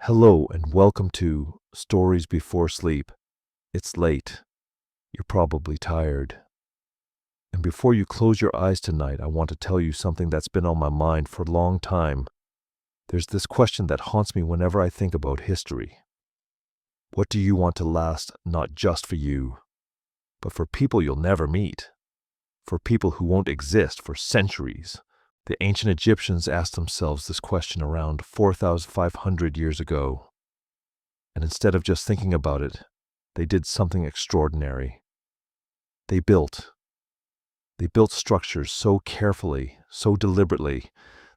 Hello and welcome to Stories Before Sleep. It's late. You're probably tired. And before you close your eyes tonight, I want to tell you something that's been on my mind for a long time. There's this question that haunts me whenever I think about history. What do you want to last not just for you, but for people you'll never meet? For people who won't exist for centuries? The ancient Egyptians asked themselves this question around 4,500 years ago. And instead of just thinking about it, they did something extraordinary. They built structures so carefully, so deliberately,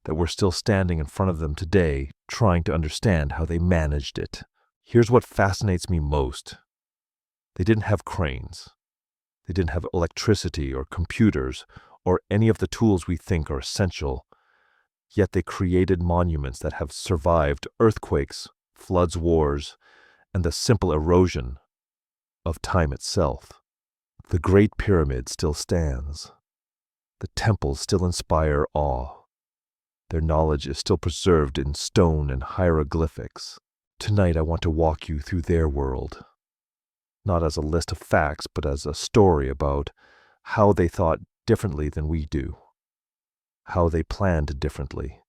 that we're still standing in front of them today, trying to understand how they managed it. Here's what fascinates me most. They didn't have cranes. They didn't have electricity or computers or any of the tools we think are essential. Yet they created monuments that have survived earthquakes, floods, wars, and the simple erosion of time itself. The Great Pyramid still stands. The temples still inspire awe. Their knowledge is still preserved in stone and hieroglyphics. Tonight I want to walk you through their world, not as a list of facts, but as a story about how they thought differently than we do, how they planned differently,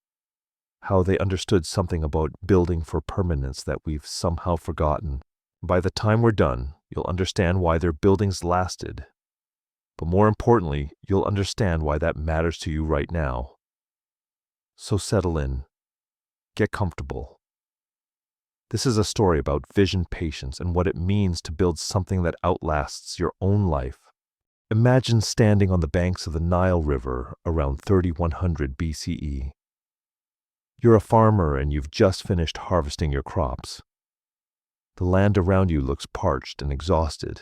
how they understood something about building for permanence that we've somehow forgotten. By the time we're done, you'll understand why their buildings lasted. But more importantly, you'll understand why that matters to you right now. So settle in. Get comfortable. This is a story about vision, patience, and what it means to build something that outlasts your own life. Imagine standing on the banks of the Nile River around 3100 BCE. You're a farmer and you've just finished harvesting your crops. The land around you looks parched and exhausted.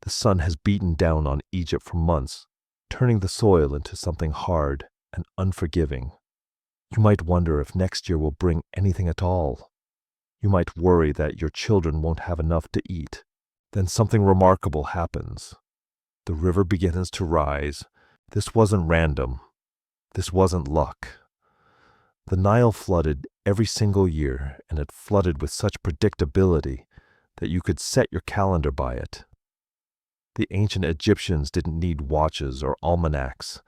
The sun has beaten down on Egypt for months, turning the soil into something hard and unforgiving. You might wonder if next year will bring anything at all. You might worry that your children won't have enough to eat. Then something remarkable happens. The river begins to rise. This wasn't random. This wasn't luck. The Nile flooded every single year, and it flooded with such predictability that you could set your calendar by it. The ancient Egyptians didn't need watches or almanacs.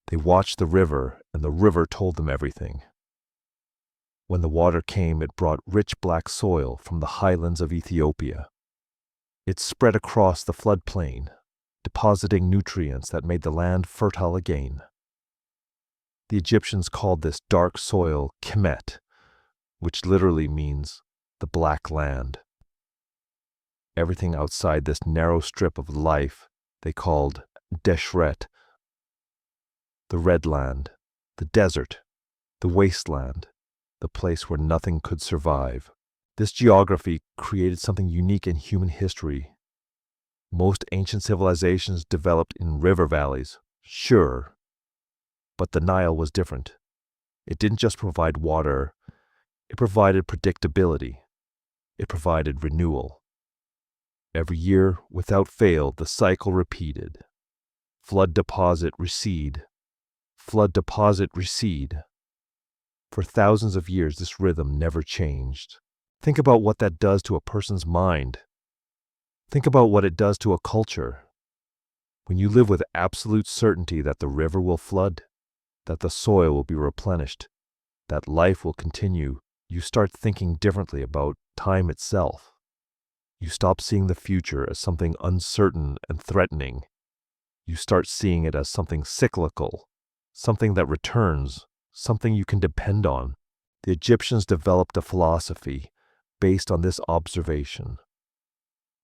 They watched the river, and the river told them everything. When the water came, it brought rich black soil from the highlands of Ethiopia. It spread across the floodplain, depositing nutrients that made the land fertile again. The Egyptians called this dark soil Kemet, which literally means the black land. Everything outside this narrow strip of life they called Deshret, the red land, the desert, the wasteland, the place where nothing could survive. This geography created something unique in human history. Most ancient civilizations developed in river valleys, sure, but the Nile was different. It didn't just provide water, it provided predictability. It provided renewal. Every year, without fail, the cycle repeated. Flood deposit recede. Flood deposit recede. For thousands of years, this rhythm never changed. Think about what that does to a person's mind. Think about what it does to a culture. When you live with absolute certainty that the river will flood, that the soil will be replenished, that life will continue, you start thinking differently about time itself. You stop seeing the future as something uncertain and threatening. You start seeing it as something cyclical, something that returns, something you can depend on. The Egyptians developed a philosophy based on this observation.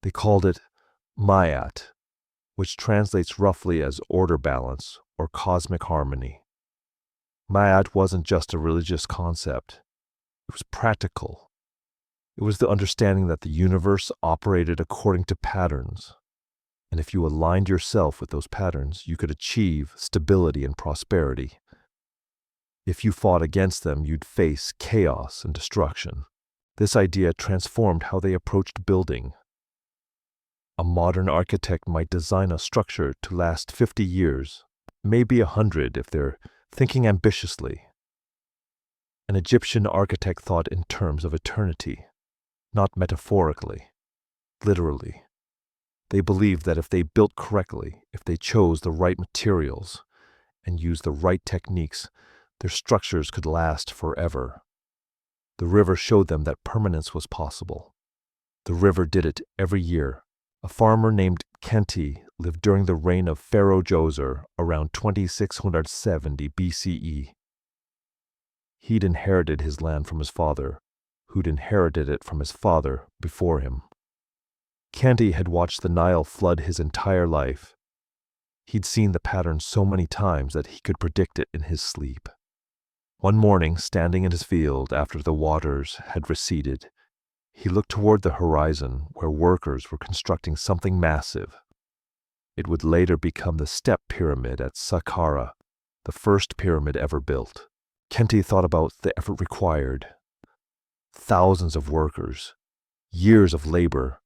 They called it Mayat, which translates roughly as order balance or cosmic harmony. Mayat wasn't just a religious concept. It was practical. It was the understanding that the universe operated according to patterns. And if you aligned yourself with those patterns, you could achieve stability and prosperity. If you fought against them, you'd face chaos and destruction. This idea transformed how they approached building. A modern architect might design a structure to last 50 years, maybe 100 if they're thinking ambitiously. An Egyptian architect thought in terms of eternity, not metaphorically, literally. They believed that if they built correctly, if they chose the right materials and used the right techniques, their structures could last forever. The river showed them that permanence was possible. The river did it every year. A farmer named Kenti lived during the reign of Pharaoh Djoser around 2670 BCE. He'd inherited his land from his father, who'd inherited it from his father before him. Kenti had watched the Nile flood his entire life. He'd seen the pattern so many times that he could predict it in his sleep. One morning, standing in his field after the waters had receded, he looked toward the horizon where workers were constructing something massive. It would later become the step pyramid at Saqqara, the first pyramid ever built. Kenti thought about the effort required. Thousands of workers, years of labor,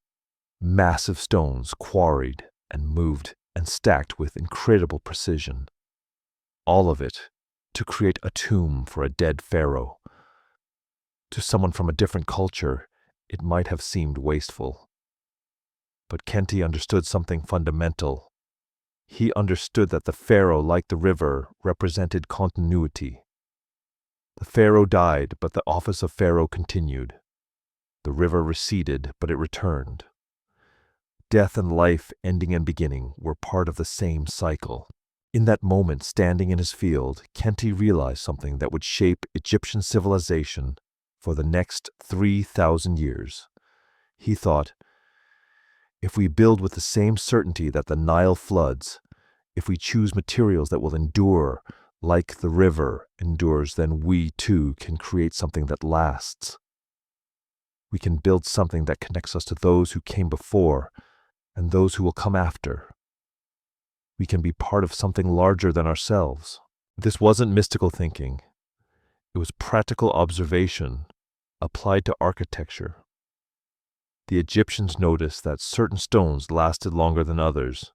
massive stones quarried and moved and stacked with incredible precision. All of it to create a tomb for a dead pharaoh. To someone from a different culture, it might have seemed wasteful. But Kenti understood something fundamental. He understood that the pharaoh, like the river, represented continuity. The pharaoh died, but the office of pharaoh continued. The river receded, but it returned. Death and life, ending and beginning, were part of the same cycle. In that moment, standing in his field, Kenti realized something that would shape Egyptian civilization for the next 3,000 years. He thought, if we build with the same certainty that the Nile floods, if we choose materials that will endure like the river endures, then we too can create something that lasts. We can build something that connects us to those who came before and those who will come after. We can be part of something larger than ourselves. This wasn't mystical thinking. It was practical observation applied to architecture. The Egyptians noticed that certain stones lasted longer than others.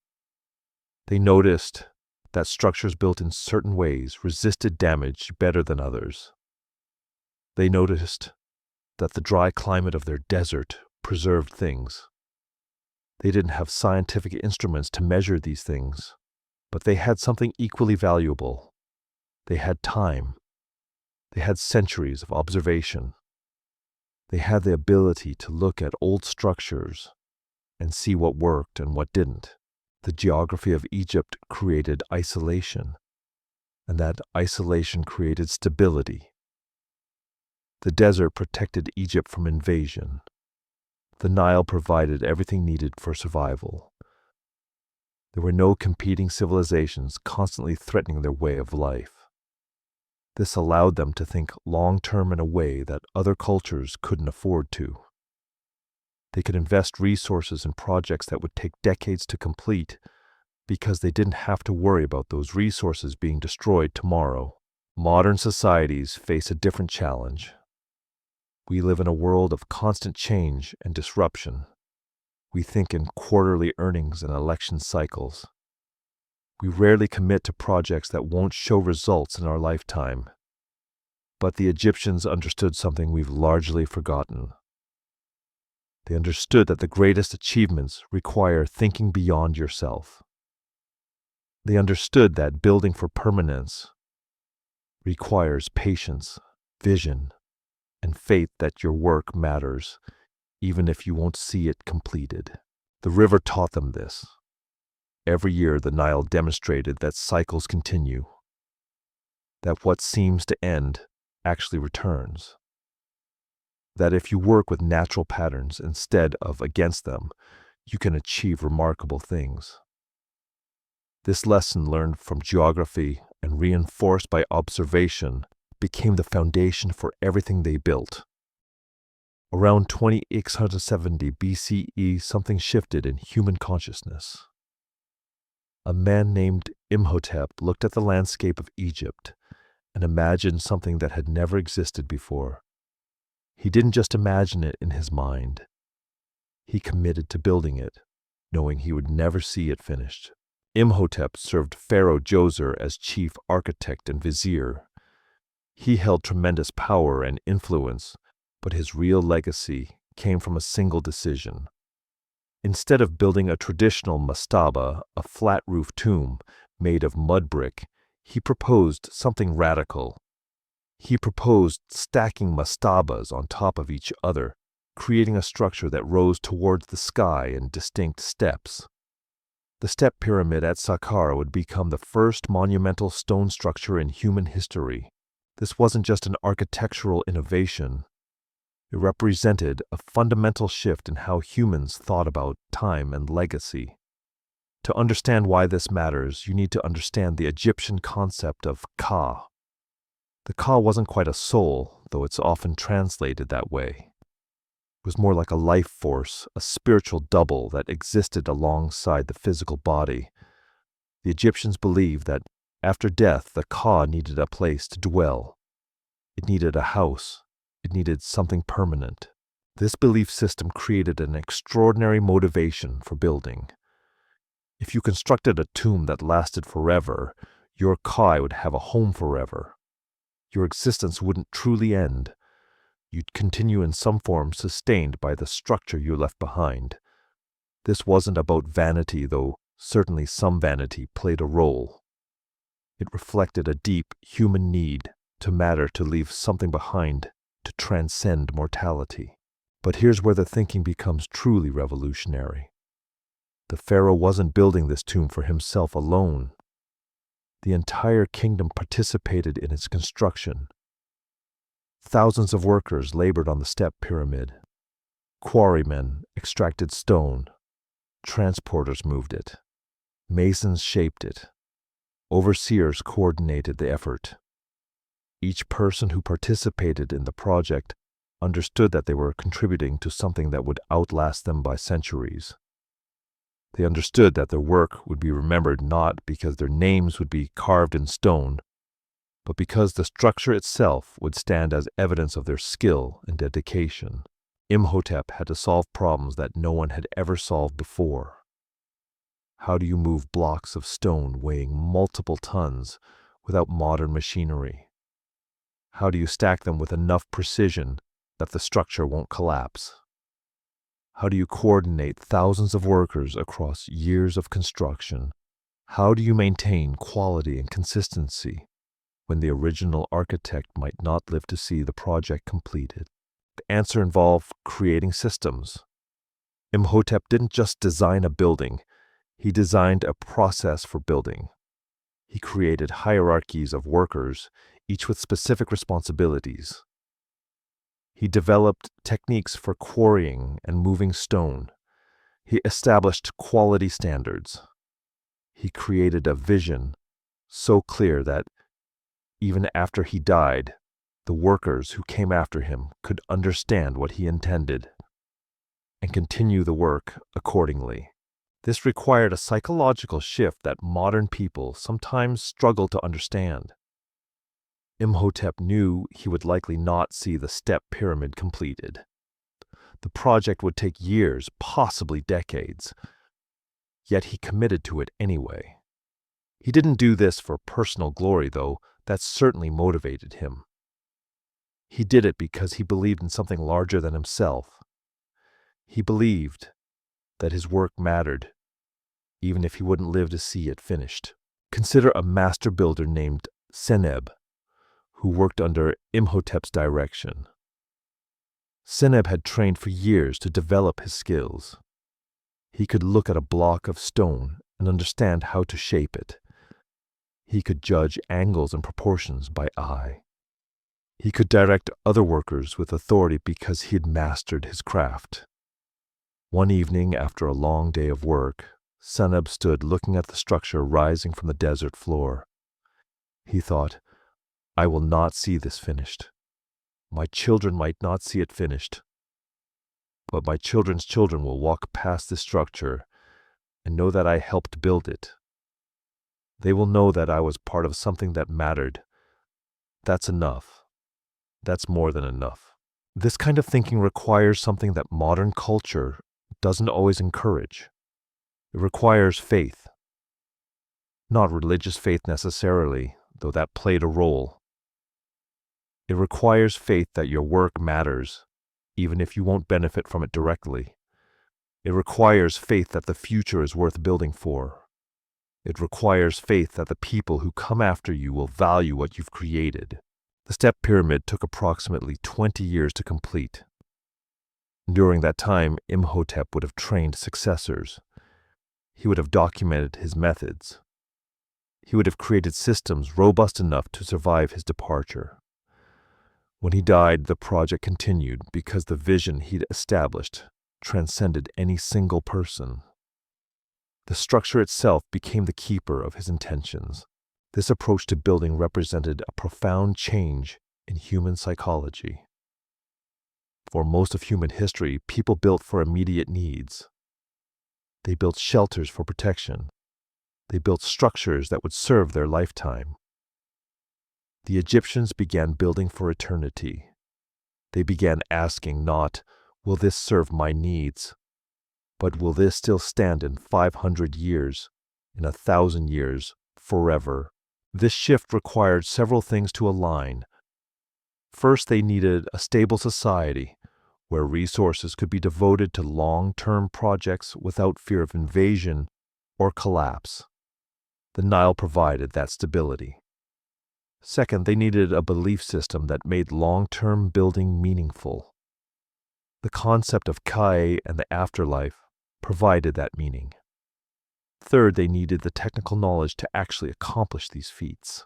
They noticed that structures built in certain ways resisted damage better than others. They noticed that the dry climate of their desert preserved things. They didn't have scientific instruments to measure these things, but they had something equally valuable. They had time. They had centuries of observation. They had the ability to look at old structures and see what worked and what didn't. The geography of Egypt created isolation, and that isolation created stability. The desert protected Egypt from invasion. The Nile provided everything needed for survival. There were no competing civilizations constantly threatening their way of life. This allowed them to think long-term in a way that other cultures couldn't afford to. They could invest resources in projects that would take decades to complete because they didn't have to worry about those resources being destroyed tomorrow. Modern societies face a different challenge. We live in a world of constant change and disruption. We think in quarterly earnings and election cycles. We rarely commit to projects that won't show results in our lifetime. But the Egyptians understood something we've largely forgotten. They understood that the greatest achievements require thinking beyond yourself. They understood that building for permanence requires patience, vision, and faith that your work matters, even if you won't see it completed. The river taught them this. Every year the Nile demonstrated that cycles continue, that what seems to end actually returns, that if you work with natural patterns instead of against them, you can achieve remarkable things. This lesson, learned from geography and reinforced by observation, became the foundation for everything they built. Around 2670 BCE, something shifted in human consciousness. A man named Imhotep looked at the landscape of Egypt and imagined something that had never existed before. He didn't just imagine it in his mind. He committed to building it, knowing he would never see it finished. Imhotep served Pharaoh Djoser as chief architect and vizier. He held tremendous power and influence, but his real legacy came from a single decision. Instead of building a traditional mastaba, a flat-roof tomb made of mud brick, he proposed something radical. He proposed stacking mastabas on top of each other, creating a structure that rose towards the sky in distinct steps. The step pyramid at Saqqara would become the first monumental stone structure in human history. This wasn't just an architectural innovation. It represented a fundamental shift in how humans thought about time and legacy. To understand why this matters, you need to understand the Egyptian concept of Ka. The Ka wasn't quite a soul, though it's often translated that way. It was more like a life force, a spiritual double that existed alongside the physical body. The Egyptians believed that after death, the Ka needed a place to dwell. It needed a house. It needed something permanent. This belief system created an extraordinary motivation for building. If you constructed a tomb that lasted forever, your Ka would have a home forever. Your existence wouldn't truly end. You'd continue in some form sustained by the structure you left behind. This wasn't about vanity, though certainly some vanity played a role. It reflected a deep human need to matter, to leave something behind, to transcend mortality. But here's where the thinking becomes truly revolutionary. The pharaoh wasn't building this tomb for himself alone. The entire kingdom participated in its construction. Thousands of workers labored on the step pyramid. Quarrymen extracted stone. Transporters moved it. Masons shaped it. Overseers coordinated the effort. Each person who participated in the project understood that they were contributing to something that would outlast them by centuries. They understood that their work would be remembered not because their names would be carved in stone, but because the structure itself would stand as evidence of their skill and dedication. Imhotep had to solve problems that no one had ever solved before. How do you move blocks of stone weighing multiple tons without modern machinery? How do you stack them with enough precision that the structure won't collapse? How do you coordinate thousands of workers across years of construction? How do you maintain quality and consistency when the original architect might not live to see the project completed? The answer involved creating systems. Imhotep didn't just design a building, he designed a process for building. He created hierarchies of workers, each with specific responsibilities. He developed techniques for quarrying and moving stone. He established quality standards. He created a vision so clear that even after he died, the workers who came after him could understand what he intended and continue the work accordingly. This required a psychological shift that modern people sometimes struggle to understand. Imhotep knew he would likely not see the step pyramid completed. The project would take years, possibly decades. Yet he committed to it anyway. He didn't do this for personal glory, though that certainly motivated him. He did it because he believed in something larger than himself. He believed that his work mattered, even if he wouldn't live to see it finished. Consider a master builder named Seneb, who worked under Imhotep's direction. Seneb had trained for years to develop his skills. He could look at a block of stone and understand how to shape it. He could judge angles and proportions by eye. He could direct other workers with authority because he had mastered his craft. One evening, after a long day of work, Seneb stood looking at the structure rising from the desert floor. He thought, I will not see this finished. My children might not see it finished. But my children's children will walk past this structure and know that I helped build it. They will know that I was part of something that mattered. That's enough. That's more than enough. This kind of thinking requires something that modern culture doesn't always encourage. It requires faith. Not religious faith necessarily, though that played a role. It requires faith that your work matters, even if you won't benefit from it directly. It requires faith that the future is worth building for. It requires faith that the people who come after you will value what you've created. The step pyramid took approximately 20 years to complete. During that time, Imhotep would have trained successors. He would have documented his methods. He would have created systems robust enough to survive his departure. When he died, the project continued because the vision he'd established transcended any single person. The structure itself became the keeper of his intentions. This approach to building represented a profound change in human psychology. For most of human history, people built for immediate needs. They built shelters for protection. They built structures that would serve their lifetime. The Egyptians began building for eternity. They began asking not, will this serve my needs? But will this still stand in 500 years, in 1,000 years, forever? This shift required several things to align. First, they needed a stable society where resources could be devoted to long-term projects without fear of invasion or collapse. The Nile provided that stability. Second, they needed a belief system that made long-term building meaningful. The concept of Kai and the afterlife provided that meaning. Third, they needed the technical knowledge to actually accomplish these feats.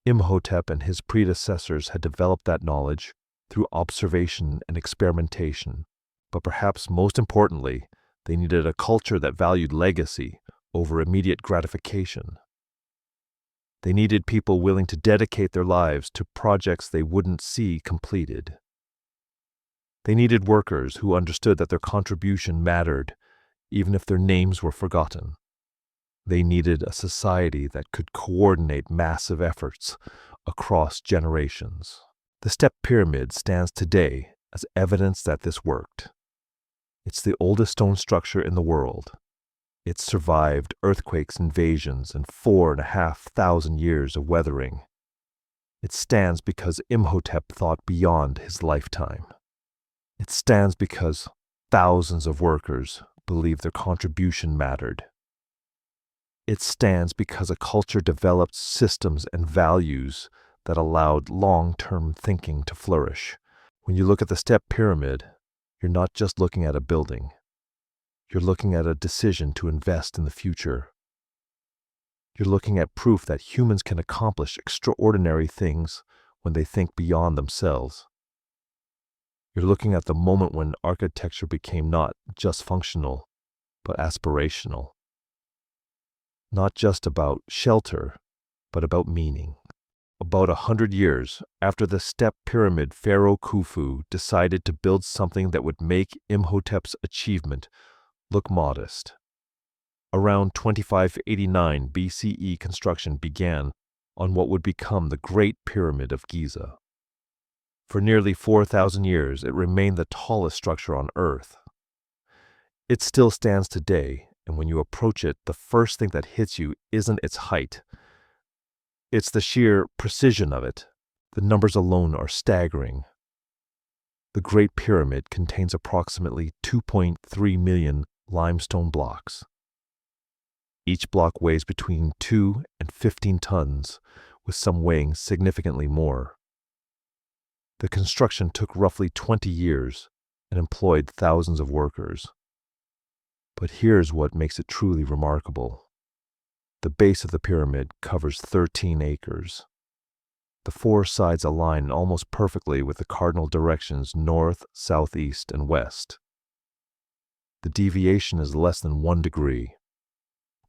Imhotep and his predecessors had developed that knowledge through observation and experimentation, but perhaps most importantly, they needed a culture that valued legacy over immediate gratification. They needed people willing to dedicate their lives to projects they wouldn't see completed. They needed workers who understood that their contribution mattered, even if their names were forgotten. They needed a society that could coordinate massive efforts across generations. The step pyramid stands today as evidence that this worked. It's the oldest stone structure in the world. It survived earthquakes, invasions, and 4,500 years of weathering. It stands because Imhotep thought beyond his lifetime. It stands because thousands of workers believed their contribution mattered. It stands because a culture developed systems and values that allowed long-term thinking to flourish. When you look at the step pyramid, you're not just looking at a building. You're looking at a decision to invest in the future. You're looking at proof that humans can accomplish extraordinary things when they think beyond themselves. You're looking at the moment when architecture became not just functional, but aspirational. Not just about shelter, but about meaning. About 100 years after the step pyramid, Pharaoh Khufu decided to build something that would make Imhotep's achievement look modest. Around 2589 BCE, construction began on what would become the Great Pyramid of Giza. For nearly 4,000 years, it remained the tallest structure on Earth. It still stands today, and when you approach it, the first thing that hits you isn't its height. It's the sheer precision of it. The numbers alone are staggering. The Great Pyramid contains approximately 2.3 million limestone blocks. Each block weighs between 2 and 15 tons, with some weighing significantly more. The construction took roughly 20 years and employed thousands of workers. But here's what makes it truly remarkable. The base of the pyramid covers 13 acres. The four sides align almost perfectly with the cardinal directions north, southeast, and west. The deviation is less than 1 degree.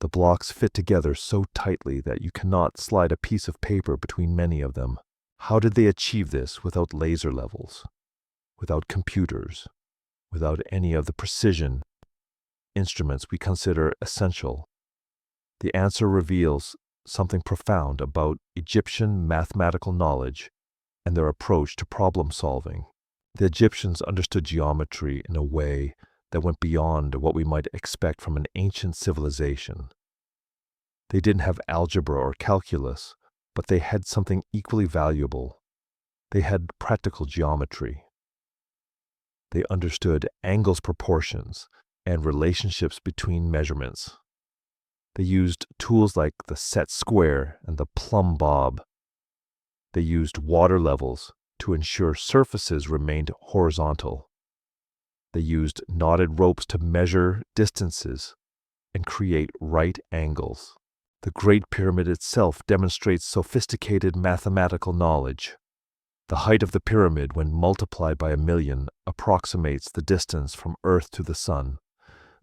The blocks fit together so tightly that you cannot slide a piece of paper between many of them. How did they achieve this without laser levels, without computers, without any of the precision instruments we consider essential? The answer reveals something profound about Egyptian mathematical knowledge and their approach to problem solving. The Egyptians understood geometry in a way that went beyond what we might expect from an ancient civilization. They didn't have algebra or calculus, but they had something equally valuable: They had practical geometry. They understood angles, proportions, and relationships between measurements. They used tools like the set square and the plumb bob. They used water levels to ensure surfaces remained horizontal. They used knotted ropes to measure distances and create right angles. The Great Pyramid itself demonstrates sophisticated mathematical knowledge. The height of the pyramid, when multiplied by 1,000,000, approximates the distance from Earth to the Sun.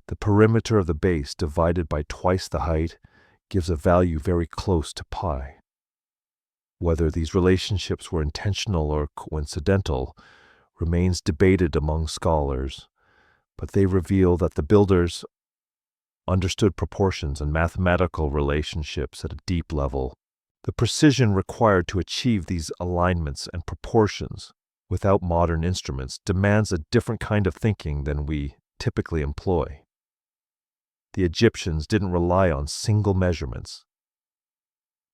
The perimeter of the base divided by twice the height gives a value very close to pi. Whether these relationships were intentional or coincidental remains debated among scholars, but they reveal that the builders understood proportions and mathematical relationships at a deep level. The precision required to achieve these alignments and proportions without modern instruments demands a different kind of thinking than we typically employ. The Egyptians didn't rely on single measurements.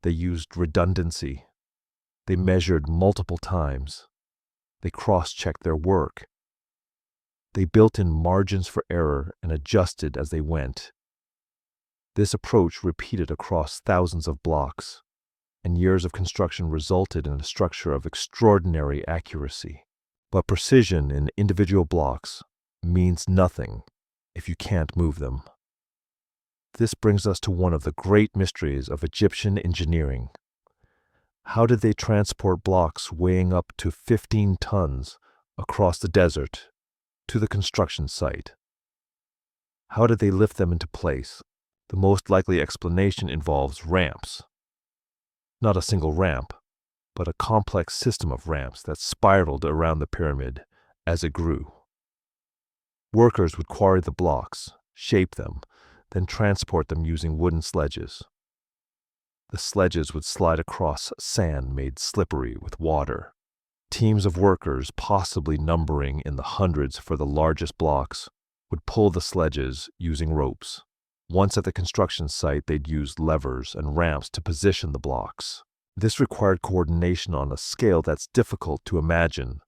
They used redundancy. They measured multiple times. They cross-checked their work. They built in margins for error and adjusted as they went. This approach repeated across thousands of blocks, and years of construction resulted in a structure of extraordinary accuracy. But precision in individual blocks means nothing if you can't move them. This brings us to one of the great mysteries of Egyptian engineering. How did they transport blocks weighing up to 15 tons across the desert to the construction site? How did they lift them into place? The most likely explanation involves ramps. Not a single ramp, but a complex system of ramps that spiraled around the pyramid as it grew. Workers would quarry the blocks, shape them, then transport them using wooden sledges. The sledges would slide across sand made slippery with water. Teams of workers, possibly numbering in the hundreds for the largest blocks, would pull the sledges using ropes. Once at the construction site, they'd use levers and ramps to position the blocks. This required coordination on a scale that's difficult to imagine.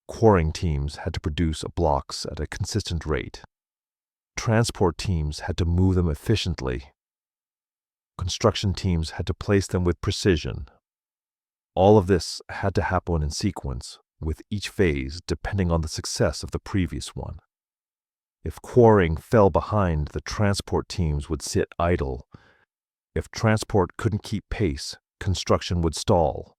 Quarrying teams had to produce blocks at a consistent rate. Transport teams had to move them efficiently. Construction teams had to place them with precision. All of this had to happen in sequence, with each phase depending on the success of the previous one. If quarrying fell behind, the transport teams would sit idle. If transport couldn't keep pace, construction would stall.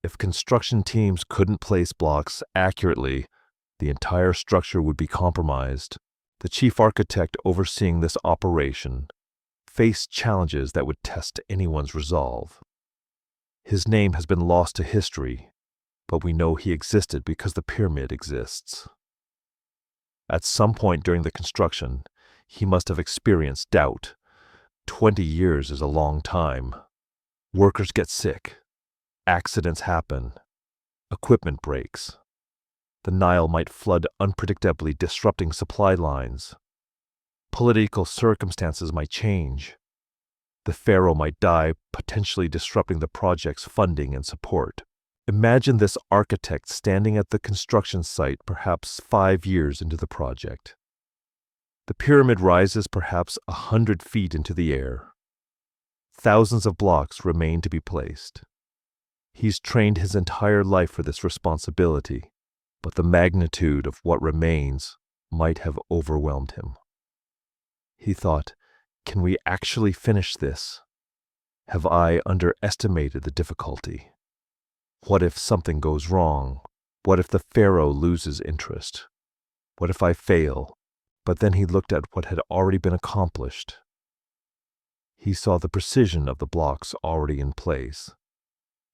If construction teams couldn't place blocks accurately, the entire structure would be compromised. The chief architect overseeing this operation faced challenges that would test anyone's resolve. His name has been lost to history, but we know he existed because the pyramid exists. At some point during the construction, he must have experienced doubt. 20 years is a long time. Workers get sick. Accidents happen. Equipment breaks. The Nile might flood unpredictably, disrupting supply lines. Political circumstances might change. The pharaoh might die, potentially disrupting the project's funding and support. Imagine this architect standing at the construction site perhaps 5 years into the project. The pyramid rises perhaps 100 feet into the air. Thousands of blocks remain to be placed. He's trained his entire life for this responsibility, but the magnitude of what remains might have overwhelmed him. He thought, can we actually finish this? Have I underestimated the difficulty? What if something goes wrong? What if the pharaoh loses interest? What if I fail? But then he looked at what had already been accomplished. He saw the precision of the blocks already in place.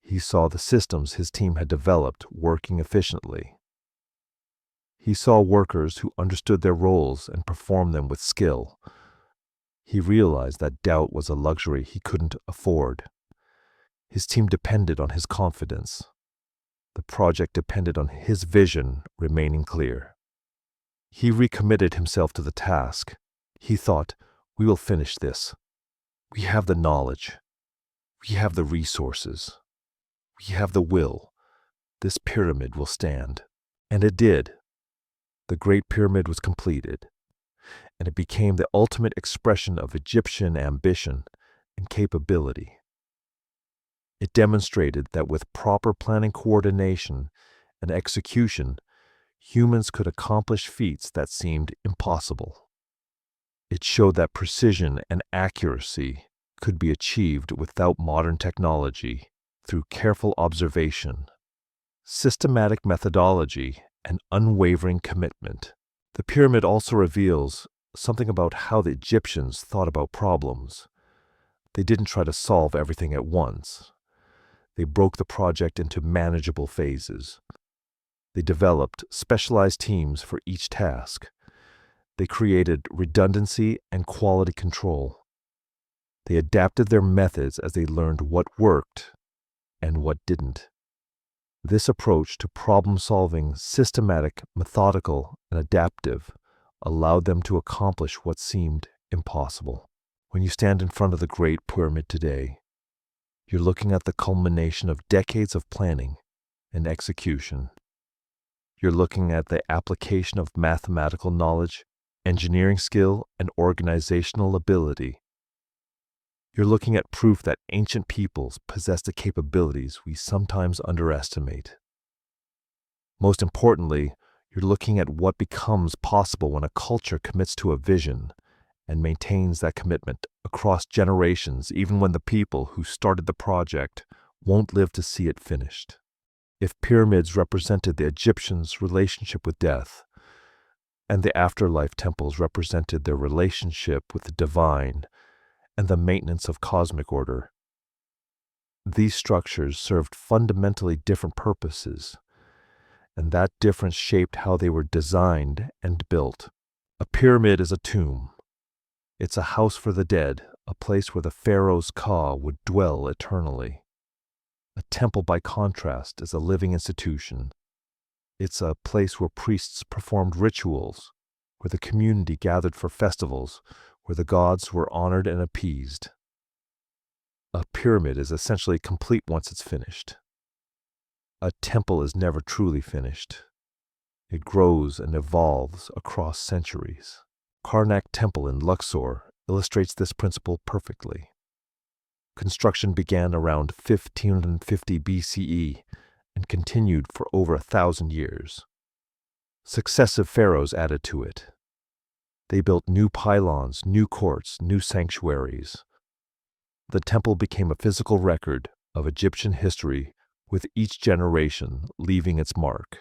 He saw the systems his team had developed working efficiently. He saw workers who understood their roles and performed them with skill. He realized that doubt was a luxury he couldn't afford. His team depended on his confidence. The project depended on his vision remaining clear. He recommitted himself to the task. He thought, we will finish this. We have the knowledge. We have the resources. We have the will. this pyramid will stand. And it did. The Great Pyramid was completed, and it became the ultimate expression of Egyptian ambition and capability. It demonstrated that with proper planning, coordination, and execution, humans could accomplish feats that seemed impossible. It showed that precision and accuracy could be achieved without modern technology through careful observation, systematic methodology, and unwavering commitment. The pyramid also reveals something about how the Egyptians thought about problems. They didn't try to solve everything at once. They broke the project into manageable phases. They developed specialized teams for each task. They created redundancy and quality control. They adapted their methods as they learned what worked and what didn't. This approach to problem-solving, systematic, methodical, and adaptive, allowed them to accomplish what seemed impossible. When you stand in front of the Great Pyramid today, you're looking at the culmination of decades of planning and execution. You're looking at the application of mathematical knowledge, engineering skill, and organizational ability. You're looking at proof that ancient peoples possessed the capabilities we sometimes underestimate. Most importantly, you're looking at what becomes possible when a culture commits to a vision and maintains that commitment across generations, even when the people who started the project won't live to see it finished. If pyramids represented the Egyptians' relationship with death, and the afterlife temples represented their relationship with the divine and the maintenance of cosmic order, these structures served fundamentally different purposes, and that difference shaped how they were designed and built. A pyramid is a tomb. It's a house for the dead, a place where the pharaoh's Ka would dwell eternally. A temple, by contrast, is a living institution. It's a place where priests performed rituals, where the community gathered for festivals, where the gods were honored and appeased. A pyramid is essentially complete once it's finished. A temple is never truly finished. It grows and evolves across centuries. Karnak Temple in Luxor illustrates this principle perfectly. Construction began around 1550 BCE and continued for over 1,000 years. Successive pharaohs added to it. They built new pylons, new courts, new sanctuaries. The temple became a physical record of Egyptian history, with each generation leaving its mark.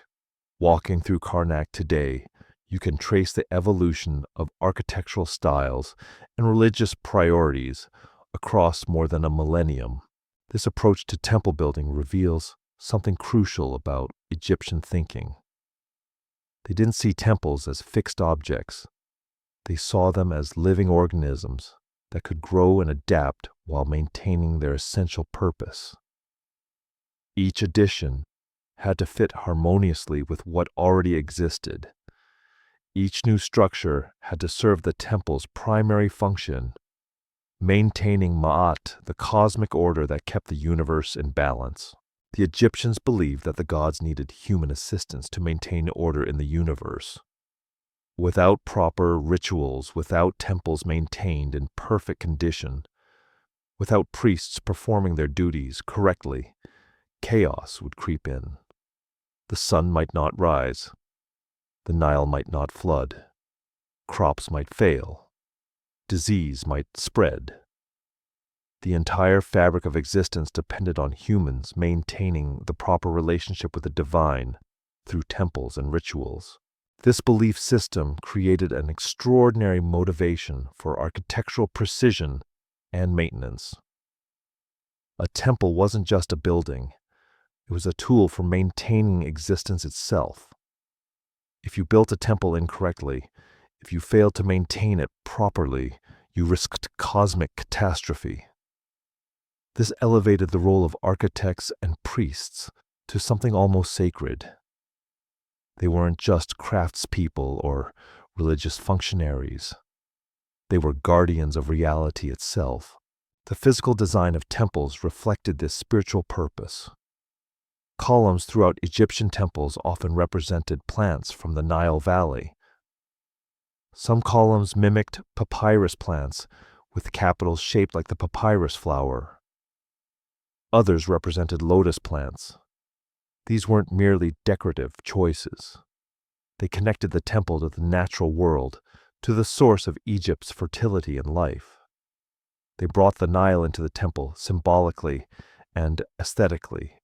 Walking through Karnak today, you can trace the evolution of architectural styles and religious priorities across more than a millennium. This approach to temple building reveals something crucial about Egyptian thinking. They didn't see temples as fixed objects. They saw them as living organisms that could grow and adapt while maintaining their essential purpose. Each addition had to fit harmoniously with what already existed. Each new structure had to serve the temple's primary function, maintaining Ma'at, the cosmic order that kept the universe in balance. The Egyptians believed that the gods needed human assistance to maintain order in the universe. Without proper rituals, without temples maintained in perfect condition, without priests performing their duties correctly, chaos would creep in. The sun might not rise. The Nile might not flood. Crops might fail. Disease might spread. The entire fabric of existence depended on humans maintaining the proper relationship with the divine through temples and rituals. This belief system created an extraordinary motivation for architectural precision and maintenance. A temple wasn't just a building. It was a tool for maintaining existence itself. If you built a temple incorrectly, if you failed to maintain it properly, you risked cosmic catastrophe. This elevated the role of architects and priests to something almost sacred. They weren't just craftspeople or religious functionaries. They were guardians of reality itself. The physical design of temples reflected this spiritual purpose. Columns throughout Egyptian temples often represented plants from the Nile Valley. Some columns mimicked papyrus plants with capitals shaped like the papyrus flower. Others represented lotus plants. These weren't merely decorative choices. They connected the temple to the natural world, to the source of Egypt's fertility and life. They brought the Nile into the temple symbolically and aesthetically.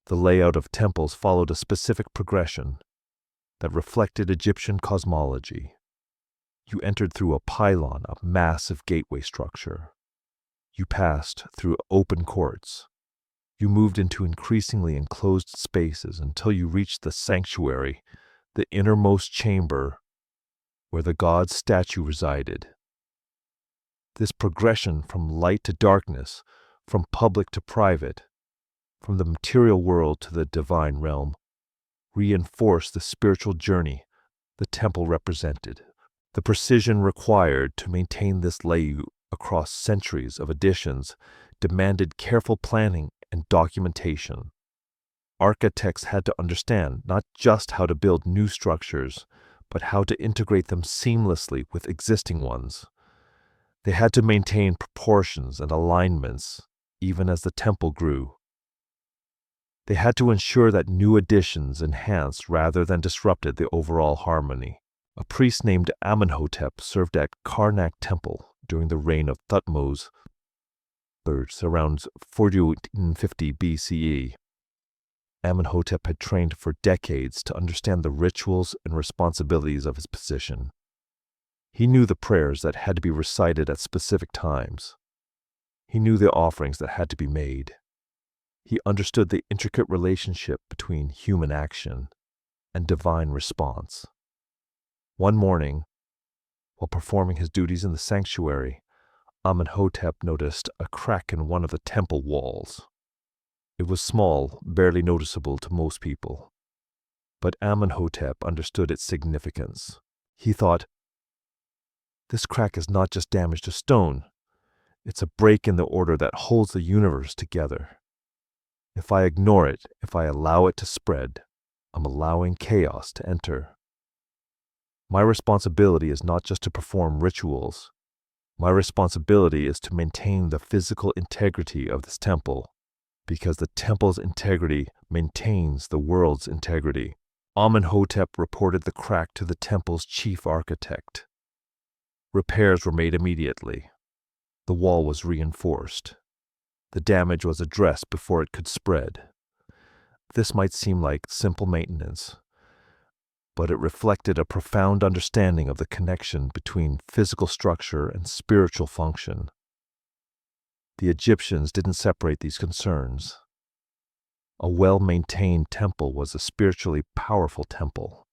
The layout of temples followed a specific progression that reflected Egyptian cosmology. You entered through a pylon, a massive gateway structure. You passed through open courts. You moved into increasingly enclosed spaces until you reached the sanctuary, the innermost chamber where the god's statue resided. This progression from light to darkness, from public to private, from the material world to the divine realm, reinforced the spiritual journey the temple represented. The precision required to maintain this layout across centuries of additions demanded careful planning and documentation. Architects had to understand not just how to build new structures, but how to integrate them seamlessly with existing ones. They had to maintain proportions and alignments even as the temple grew. They had to ensure that new additions enhanced rather than disrupted the overall harmony. A priest named Amenhotep served at Karnak Temple during the reign of Thutmose III, around 1450 BCE. Amenhotep had trained for decades to understand the rituals and responsibilities of his position. He knew the prayers that had to be recited at specific times. He knew the offerings that had to be made. He understood the intricate relationship between human action and divine response. One morning, while performing his duties in the sanctuary, Amenhotep noticed a crack in one of the temple walls. It was small, barely noticeable to most people. But Amenhotep understood its significance. He thought, "This crack is not just damage to stone. It's a break in the order that holds the universe together. If I ignore it, if I allow it to spread, I'm allowing chaos to enter. My responsibility is not just to perform rituals. My responsibility is to maintain the physical integrity of this temple, because the temple's integrity maintains the world's integrity." Amenhotep reported the crack to the temple's chief architect. Repairs were made immediately. The wall was reinforced. The damage was addressed before it could spread. This might seem like simple maintenance, but it reflected a profound understanding of the connection between physical structure and spiritual function. The Egyptians didn't separate these concerns. A well-maintained temple was a spiritually powerful temple.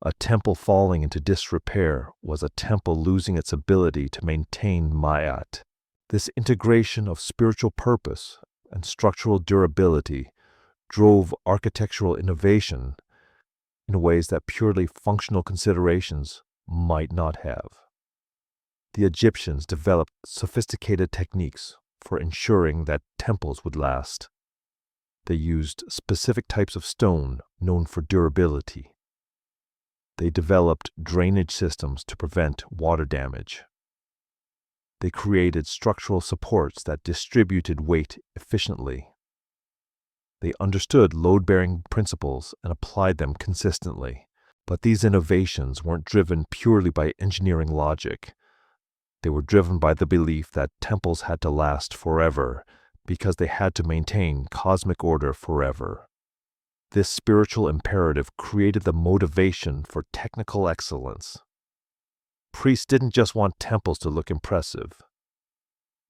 A temple falling into disrepair was a temple losing its ability to maintain Ma'at. This integration of spiritual purpose and structural durability drove architectural innovation in ways that purely functional considerations might not have. The Egyptians developed sophisticated techniques for ensuring that temples would last. They used specific types of stone known for durability. They developed drainage systems to prevent water damage. They created structural supports that distributed weight efficiently. They understood load-bearing principles and applied them consistently. But these innovations weren't driven purely by engineering logic. They were driven by the belief that temples had to last forever because they had to maintain cosmic order forever. This spiritual imperative created the motivation for technical excellence. Priests didn't just want temples to look impressive.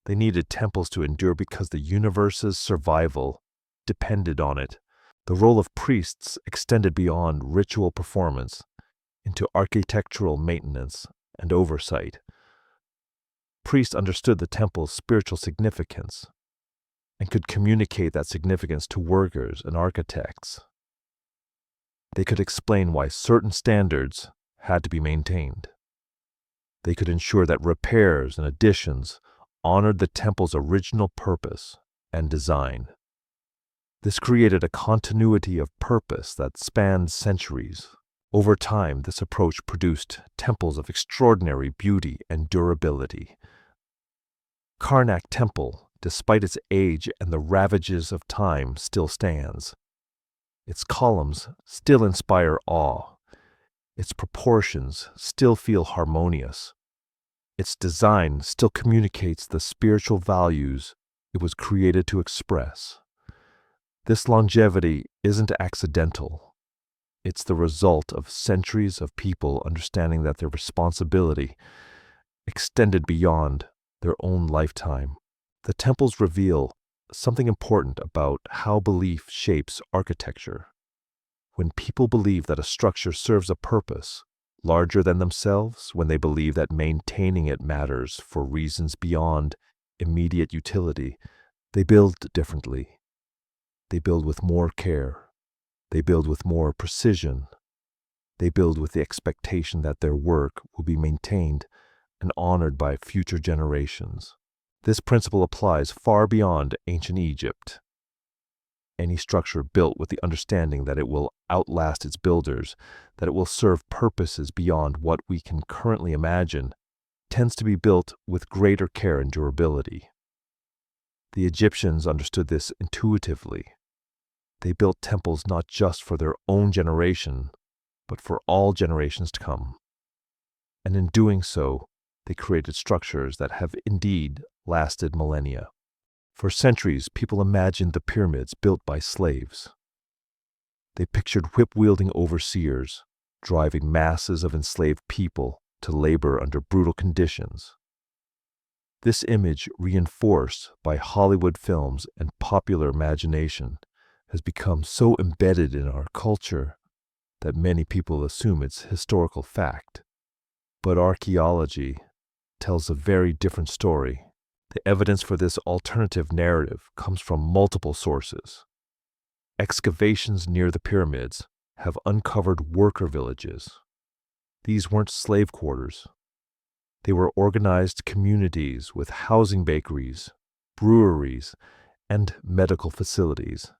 They needed temples to endure because the universe's survival depended on it. The role of priests extended beyond ritual performance into architectural maintenance and oversight. Priests understood the temple's spiritual significance and could communicate that significance to workers and architects. They could explain why certain standards had to be maintained. They could ensure that repairs and additions honored the temple's original purpose and design. This created a continuity of purpose that spanned centuries. Over time, this approach produced temples of extraordinary beauty and durability. Karnak Temple, despite its age and the ravages of time, still stands. Its columns still inspire awe. Its proportions still feel harmonious. Its design still communicates the spiritual values it was created to express. This longevity isn't accidental. It's the result of centuries of people understanding that their responsibility extended beyond their own lifetime. The temples reveal something important about how belief shapes architecture. When people believe that a structure serves a purpose larger than themselves, when they believe that maintaining it matters for reasons beyond immediate utility, they build differently. They build with more care. They build with more precision. They build with the expectation that their work will be maintained and honored by future generations. This principle applies far beyond ancient Egypt. Any structure built with the understanding that it will outlast its builders, that it will serve purposes beyond what we can currently imagine, tends to be built with greater care and durability. The Egyptians understood this intuitively. They built temples not just for their own generation, but for all generations to come. And in doing so, they created structures that have indeed lasted millennia. For centuries, people imagined the pyramids built by slaves. They pictured whip-wielding overseers, driving masses of enslaved people to labor under brutal conditions. This image, reinforced by Hollywood films and popular imagination, has become so embedded in our culture that many people assume it's historical fact. But archaeology tells a very different story. The evidence for this alternative narrative comes from multiple sources. Excavations near the pyramids have uncovered worker villages. These weren't slave quarters. They were organized communities with housing bakeries, breweries, and medical facilities.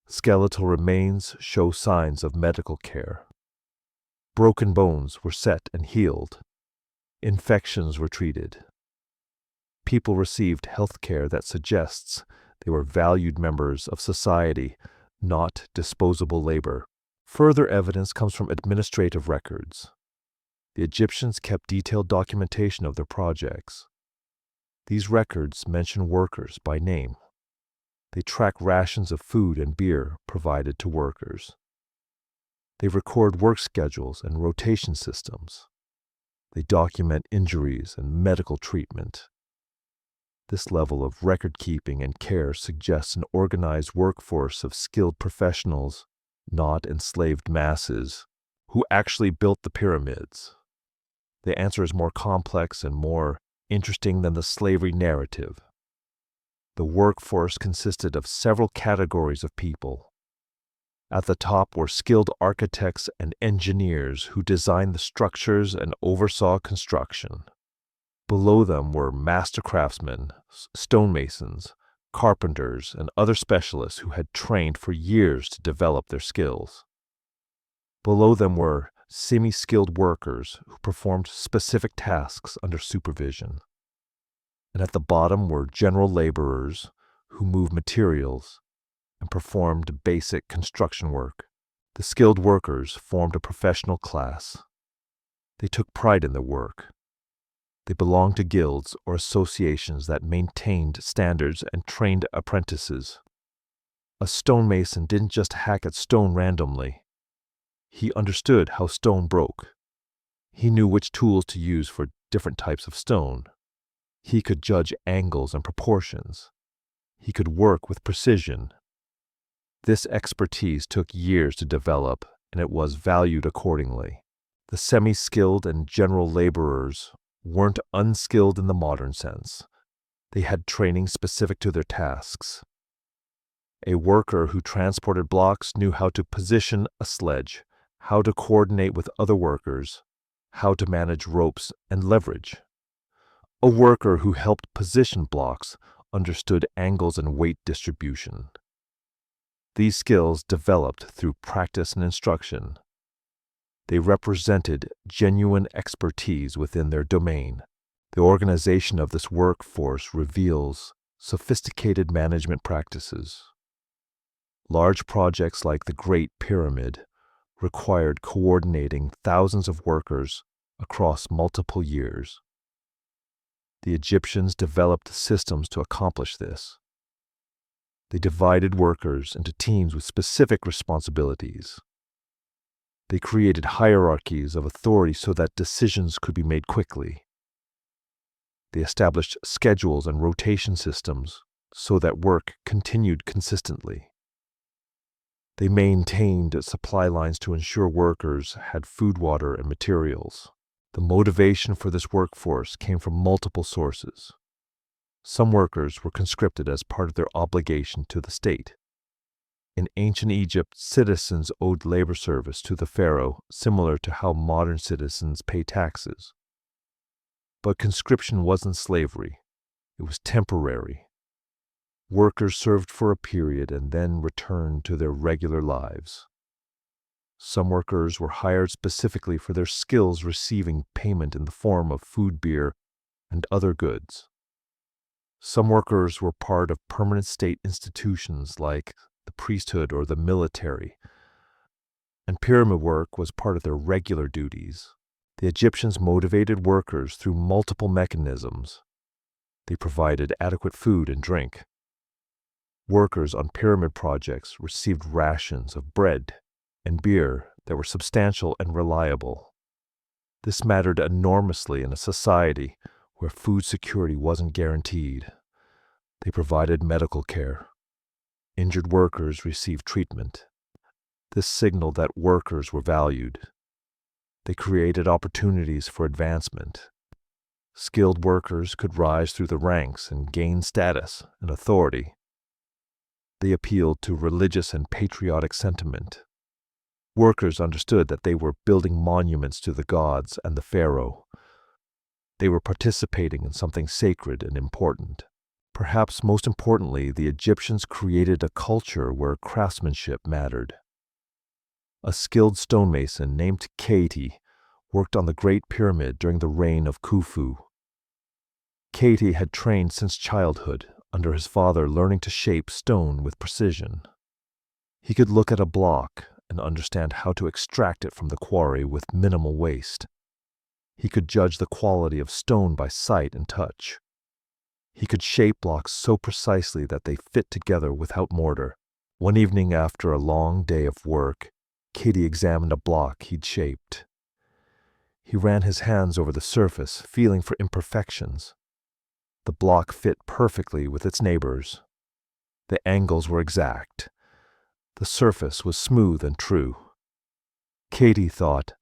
Skeletal remains show signs of medical care. Broken bones were set and healed. Infections were treated. People received health care that suggests they were valued members of society, not disposable labor. Further evidence comes from administrative records. The Egyptians kept detailed documentation of their projects. These records mention workers by name. They track rations of food and beer provided to workers. They record work schedules and rotation systems. They document injuries and medical treatment. This level of record-keeping and care suggests an organized workforce of skilled professionals, not enslaved masses, who actually built the pyramids. The answer is more complex and more interesting than the slavery narrative. The workforce consisted of several categories of people. At the top were skilled architects and engineers who designed the structures and oversaw construction. Below them were master craftsmen, stonemasons, carpenters, and other specialists who had trained for years to develop their skills. Below them were semi-skilled workers who performed specific tasks under supervision. And at the bottom were general laborers who moved materials and performed basic construction work. The skilled workers formed a professional class. They took pride in their work. They belonged to guilds or associations that maintained standards and trained apprentices. A stonemason didn't just hack at stone randomly. He understood how stone broke. He knew which tools to use for different types of stone. He could judge angles and proportions. He could work with precision. This expertise took years to develop, and it was valued accordingly. The semi-skilled and general laborers weren't unskilled in the modern sense. They had training specific to their tasks. A worker who transported blocks knew how to position a sledge, how to coordinate with other workers, how to manage ropes and leverage. A worker who helped position blocks understood angles and weight distribution. These skills developed through practice and instruction. They represented genuine expertise within their domain. The organization of this workforce reveals sophisticated management practices. Large projects like the Great Pyramid required coordinating thousands of workers across multiple years. The Egyptians developed systems to accomplish this. They divided workers into teams with specific responsibilities. They created hierarchies of authority so that decisions could be made quickly. They established schedules and rotation systems so that work continued consistently. They maintained supply lines to ensure workers had food, water, and materials. The motivation for this workforce came from multiple sources. Some workers were conscripted as part of their obligation to the state. In ancient Egypt, citizens owed labor service to the pharaoh, similar to how modern citizens pay taxes. But conscription wasn't slavery. It was temporary. Workers served for a period and then returned to their regular lives. Some workers were hired specifically for their skills, receiving payment in the form of food, beer, and other goods. Some workers were part of permanent state institutions like the priesthood or the military, and pyramid work was part of their regular duties. The Egyptians motivated workers through multiple mechanisms. They provided adequate food and drink. Workers on pyramid projects received rations of bread and beer that were substantial and reliable. This mattered enormously in a society where food security wasn't guaranteed. They provided medical care. Injured workers received treatment. This signaled that workers were valued. They created opportunities for advancement. Skilled workers could rise through the ranks and gain status and authority. They appealed to religious and patriotic sentiment. Workers understood that they were building monuments to the gods and the pharaoh. They were participating in something sacred and important. Perhaps most importantly, the Egyptians created a culture where craftsmanship mattered. A skilled stonemason named Katie worked on the Great Pyramid during the reign of Khufu. Katie had trained since childhood under his father, learning to shape stone with precision. He could look at a block and understand how to extract it from the quarry with minimal waste. He could judge the quality of stone by sight and touch. He could shape blocks so precisely that they fit together without mortar. One evening after a long day of work, Katie examined a block he'd shaped. He ran his hands over the surface, feeling for imperfections. The block fit perfectly with its neighbors. The angles were exact. The surface was smooth and true. Katie thought,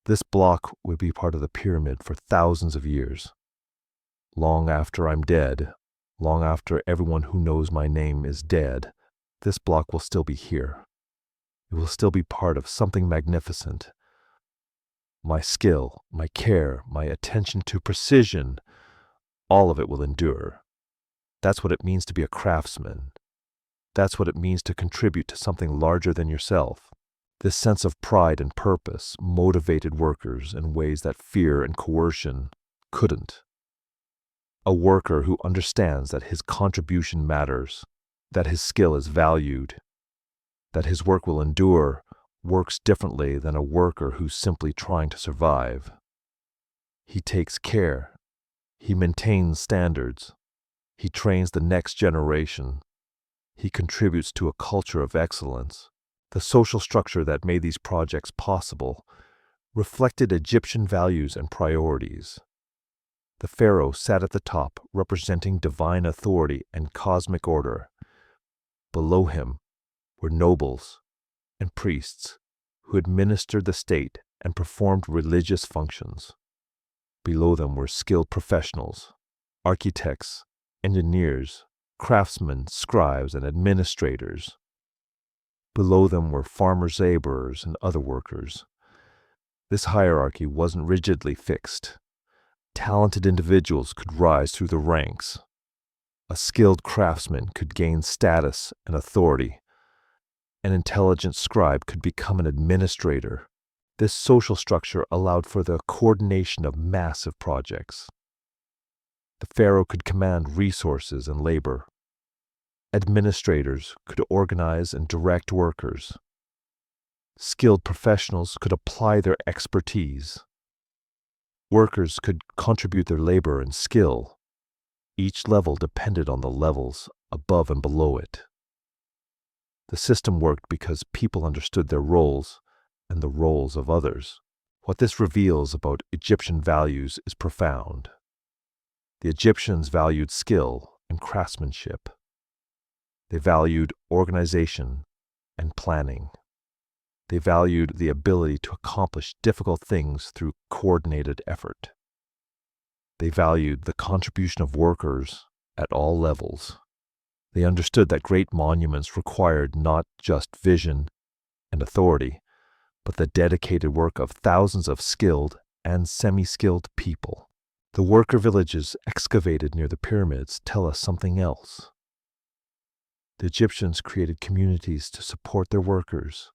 this block would be part of the pyramid for thousands of years. Long after I'm dead, long after everyone who knows my name is dead, this block will still be here. It will still be part of something magnificent. My skill, my care, my attention to precision, all of it will endure. That's what it means to be a craftsman. That's what it means to contribute to something larger than yourself. This sense of pride and purpose motivated workers in ways that fear and coercion couldn't. A worker who understands that his contribution matters, that his skill is valued, that his work will endure, works differently than a worker who's simply trying to survive. He takes care. He maintains standards. He trains the next generation. He contributes to a culture of excellence. The social structure that made these projects possible reflected Egyptian values and priorities. The pharaoh sat at the top, representing divine authority and cosmic order. Below him were nobles and priests who administered the state and performed religious functions. Below them were skilled professionals, architects, engineers, craftsmen, scribes, and administrators. Below them were farmers, laborers, and other workers. This hierarchy wasn't rigidly fixed. Talented individuals could rise through the ranks. A skilled craftsman could gain status and authority. An intelligent scribe could become an administrator. This social structure allowed for the coordination of massive projects. The pharaoh could command resources and labor. Administrators could organize and direct workers. Skilled professionals could apply their expertise. Workers could contribute their labor and skill. Each level depended on the levels above and below it. The system worked because people understood their roles and the roles of others. What this reveals about Egyptian values is profound. The Egyptians valued skill and craftsmanship. They valued organization and planning. They valued the ability to accomplish difficult things through coordinated effort. They valued the contribution of workers at all levels. They understood that great monuments required not just vision and authority, but the dedicated work of thousands of skilled and semi-skilled people. The worker villages excavated near the pyramids tell us something else. The Egyptians created communities to support their workers.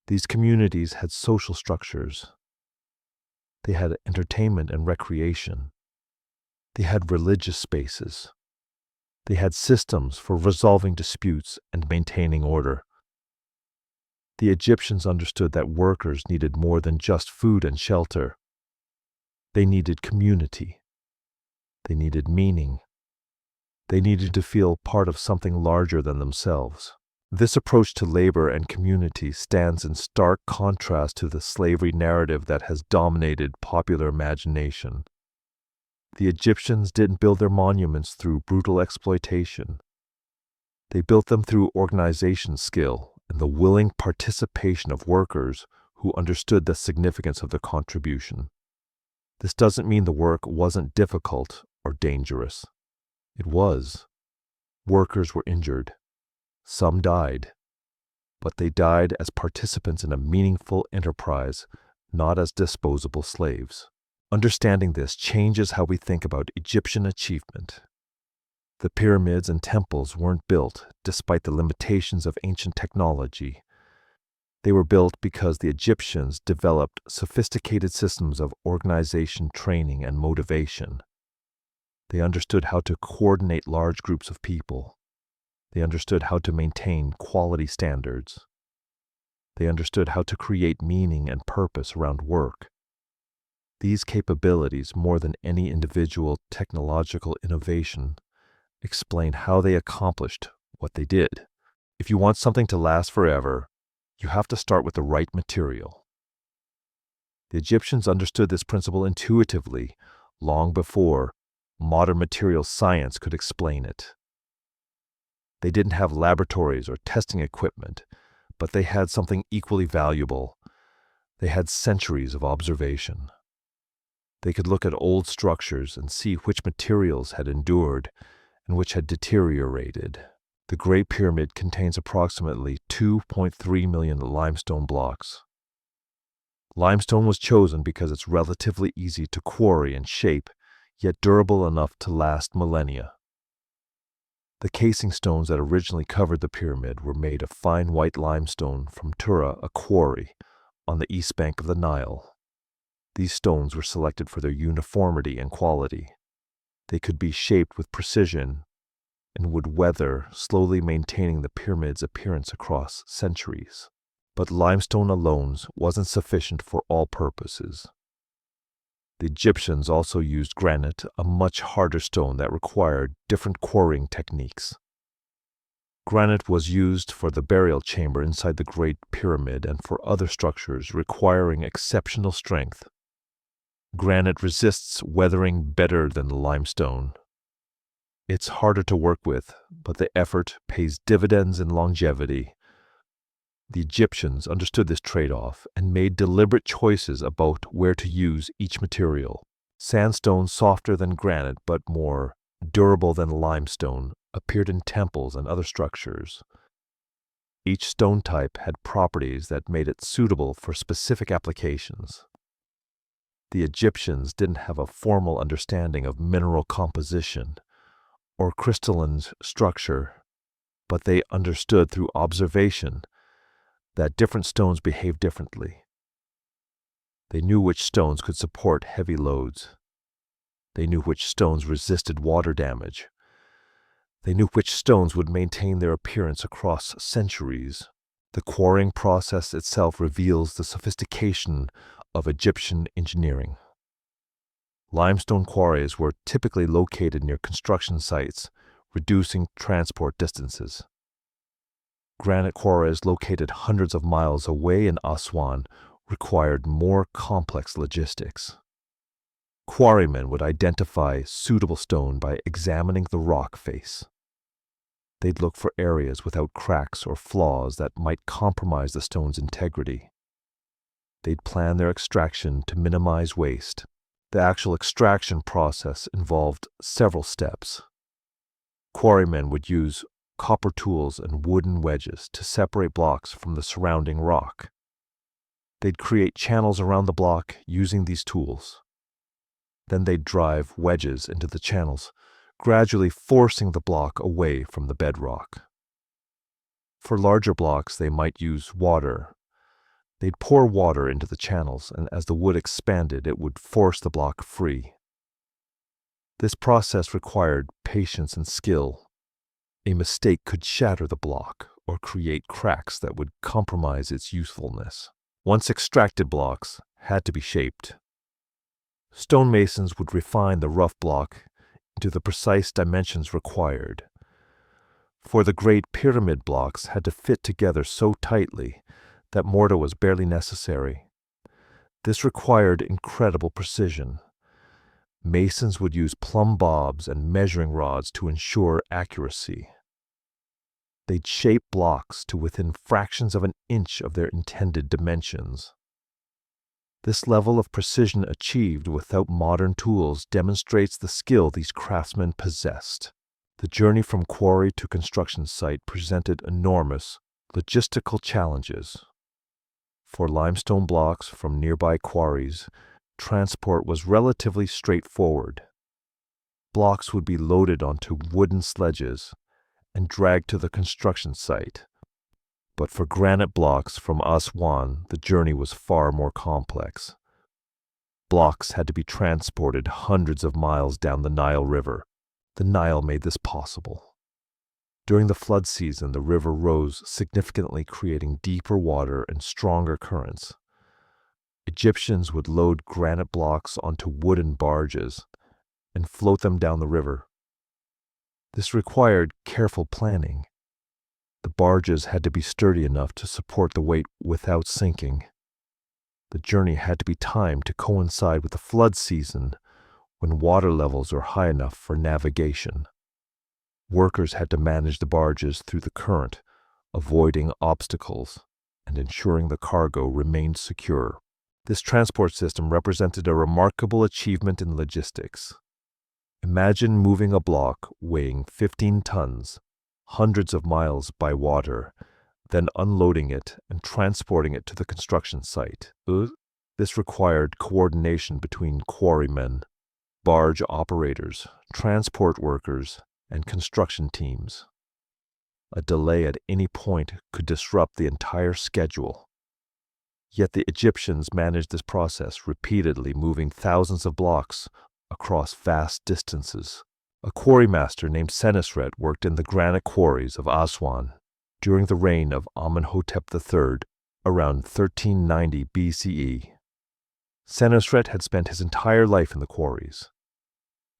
These communities had social structures. They had entertainment and recreation. They had religious spaces. They had systems for resolving disputes and maintaining order. The Egyptians understood that workers needed more than just food and shelter. They needed community. They needed meaning. They needed to feel part of something larger than themselves. This approach to labor and community stands in stark contrast to the slavery narrative that has dominated popular imagination. The Egyptians didn't build their monuments through brutal exploitation. They built them through organization skill and the willing participation of workers who understood the significance of their contribution. This doesn't mean the work wasn't difficult or dangerous. It was. Workers were injured. Some died. But they died as participants in a meaningful enterprise, not as disposable slaves. Understanding this changes how we think about Egyptian achievement. The pyramids and temples weren't built despite the limitations of ancient technology. They were built because the Egyptians developed sophisticated systems of organization, training, and motivation. They understood how to coordinate large groups of people. They understood how to maintain quality standards. They understood how to create meaning and purpose around work. These capabilities, more than any individual technological innovation, explain how they accomplished what they did. If you want something to last forever, you have to start with the right material. The Egyptians understood this principle intuitively, long before modern material science could explain it. They didn't have laboratories or testing equipment, but they had something equally valuable. They had centuries of observation. They could look at old structures and see which materials had endured and which had deteriorated. The Great Pyramid contains approximately 2.3 million limestone blocks. Limestone was chosen because it's relatively easy to quarry and shape, yet durable enough to last millennia. The casing stones that originally covered the pyramid were made of fine white limestone from Tura, a quarry on the east bank of the Nile. These stones were selected for their uniformity and quality. They could be shaped with precision and would weather, slowly maintaining the pyramid's appearance across centuries. But limestone alone wasn't sufficient for all purposes. The Egyptians also used granite, a much harder stone that required different quarrying techniques. Granite was used for the burial chamber inside the Great Pyramid and for other structures requiring exceptional strength. Granite resists weathering better than the limestone. It's harder to work with, but the effort pays dividends in longevity. The Egyptians understood this trade-off and made deliberate choices about where to use each material. Sandstone, softer than granite but more durable than limestone, appeared in temples and other structures. Each stone type had properties that made it suitable for specific applications. The Egyptians didn't have a formal understanding of mineral composition or crystalline structure, but they understood through observation that different stones behave differently. They knew which stones could support heavy loads. They knew which stones resisted water damage. They knew which stones would maintain their appearance across centuries. The quarrying process itself reveals the sophistication of Egyptian engineering. Limestone quarries were typically located near construction sites, reducing transport distances. Granite quarries located hundreds of miles away in Aswan required more complex logistics. Quarrymen would identify suitable stone by examining the rock face. They'd look for areas without cracks or flaws that might compromise the stone's integrity. They'd plan their extraction to minimize waste. The actual extraction process involved several steps. Quarrymen would use copper tools and wooden wedges to separate blocks from the surrounding rock. They'd create channels around the block using these tools. Then they'd drive wedges into the channels, gradually forcing the block away from the bedrock. For larger blocks, they might use water. They'd pour water into the channels, and as the wood expanded, it would force the block free. This process required patience and skill. A mistake could shatter the block or create cracks that would compromise its usefulness. Once extracted blocks had to be shaped. Stonemasons would refine the rough block into the precise dimensions required. For the great pyramid blocks had to fit together so tightly that mortar was barely necessary. This required incredible precision. Masons would use plumb bobs and measuring rods to ensure accuracy. They'd shape blocks to within fractions of an inch of their intended dimensions. This level of precision achieved without modern tools demonstrates the skill these craftsmen possessed. The journey from quarry to construction site presented enormous logistical challenges. For limestone blocks from nearby quarries, transport was relatively straightforward. Blocks would be loaded onto wooden sledges and dragged to the construction site. But for granite blocks from Aswan, the journey was far more complex. Blocks had to be transported hundreds of miles down the Nile River. The Nile made this possible. During the flood season, the river rose significantly, creating deeper water and stronger currents. Egyptians would load granite blocks onto wooden barges and float them down the river. This required careful planning. The barges had to be sturdy enough to support the weight without sinking. The journey had to be timed to coincide with the flood season, when water levels are high enough for navigation. Workers had to manage the barges through the current, avoiding obstacles and ensuring the cargo remained secure. This transport system represented a remarkable achievement in logistics. Imagine moving a block weighing 15 tons, hundreds of miles by water, then unloading it and transporting it to the construction site. This required coordination between quarrymen, barge operators, transport workers, and construction teams. A delay at any point could disrupt the entire schedule. Yet the Egyptians managed this process repeatedly, moving thousands of blocks across vast distances. A quarrymaster named Senusret worked in the granite quarries of Aswan during the reign of Amenhotep III around 1390 BCE. Senusret had spent his entire life in the quarries.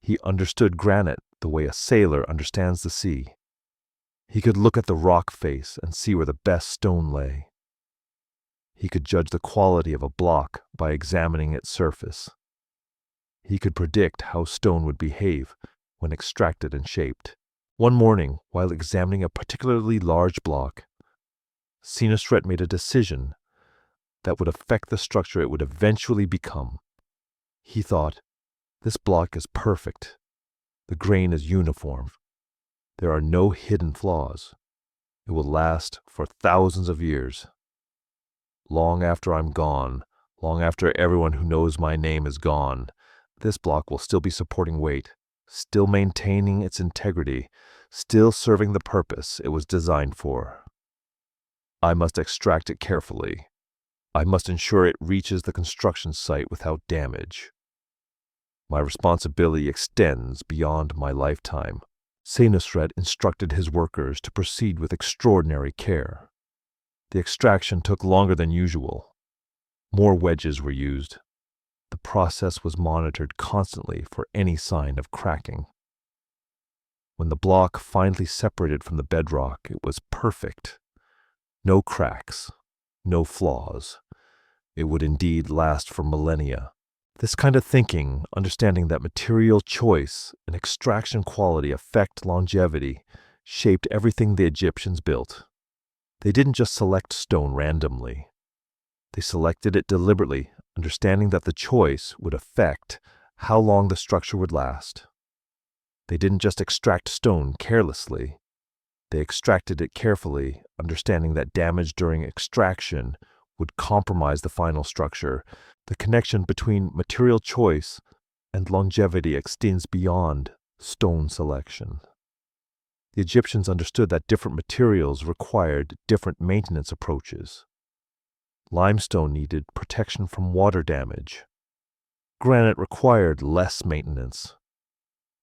He understood granite the way a sailor understands the sea. He could look at the rock face and see where the best stone lay. He could judge the quality of a block by examining its surface. He could predict how stone would behave when extracted and shaped. One morning, while examining a particularly large block, Senusret made a decision that would affect the structure it would eventually become. He thought, "This block is perfect. The grain is uniform. There are no hidden flaws. It will last for thousands of years. Long after I'm gone, long after everyone who knows my name is gone, this block will still be supporting weight, still maintaining its integrity, still serving the purpose it was designed for. I must extract it carefully. I must ensure it reaches the construction site without damage. My responsibility extends beyond my lifetime. Senusret instructed his workers to proceed with extraordinary care. The extraction took longer than usual. More wedges were used. The process was monitored constantly for any sign of cracking. When the block finally separated from the bedrock, it was perfect. No cracks, no flaws. It would indeed last for millennia. This kind of thinking, understanding that material choice and extraction quality affect longevity, shaped everything the Egyptians built. They didn't just select stone randomly. They selected it deliberately, understanding that the choice would affect how long the structure would last. They didn't just extract stone carelessly. They extracted it carefully, understanding that damage during extraction would compromise the final structure. The connection between material choice and longevity extends beyond stone selection. The Egyptians understood that different materials required different maintenance approaches. Limestone needed protection from water damage. Granite required less maintenance,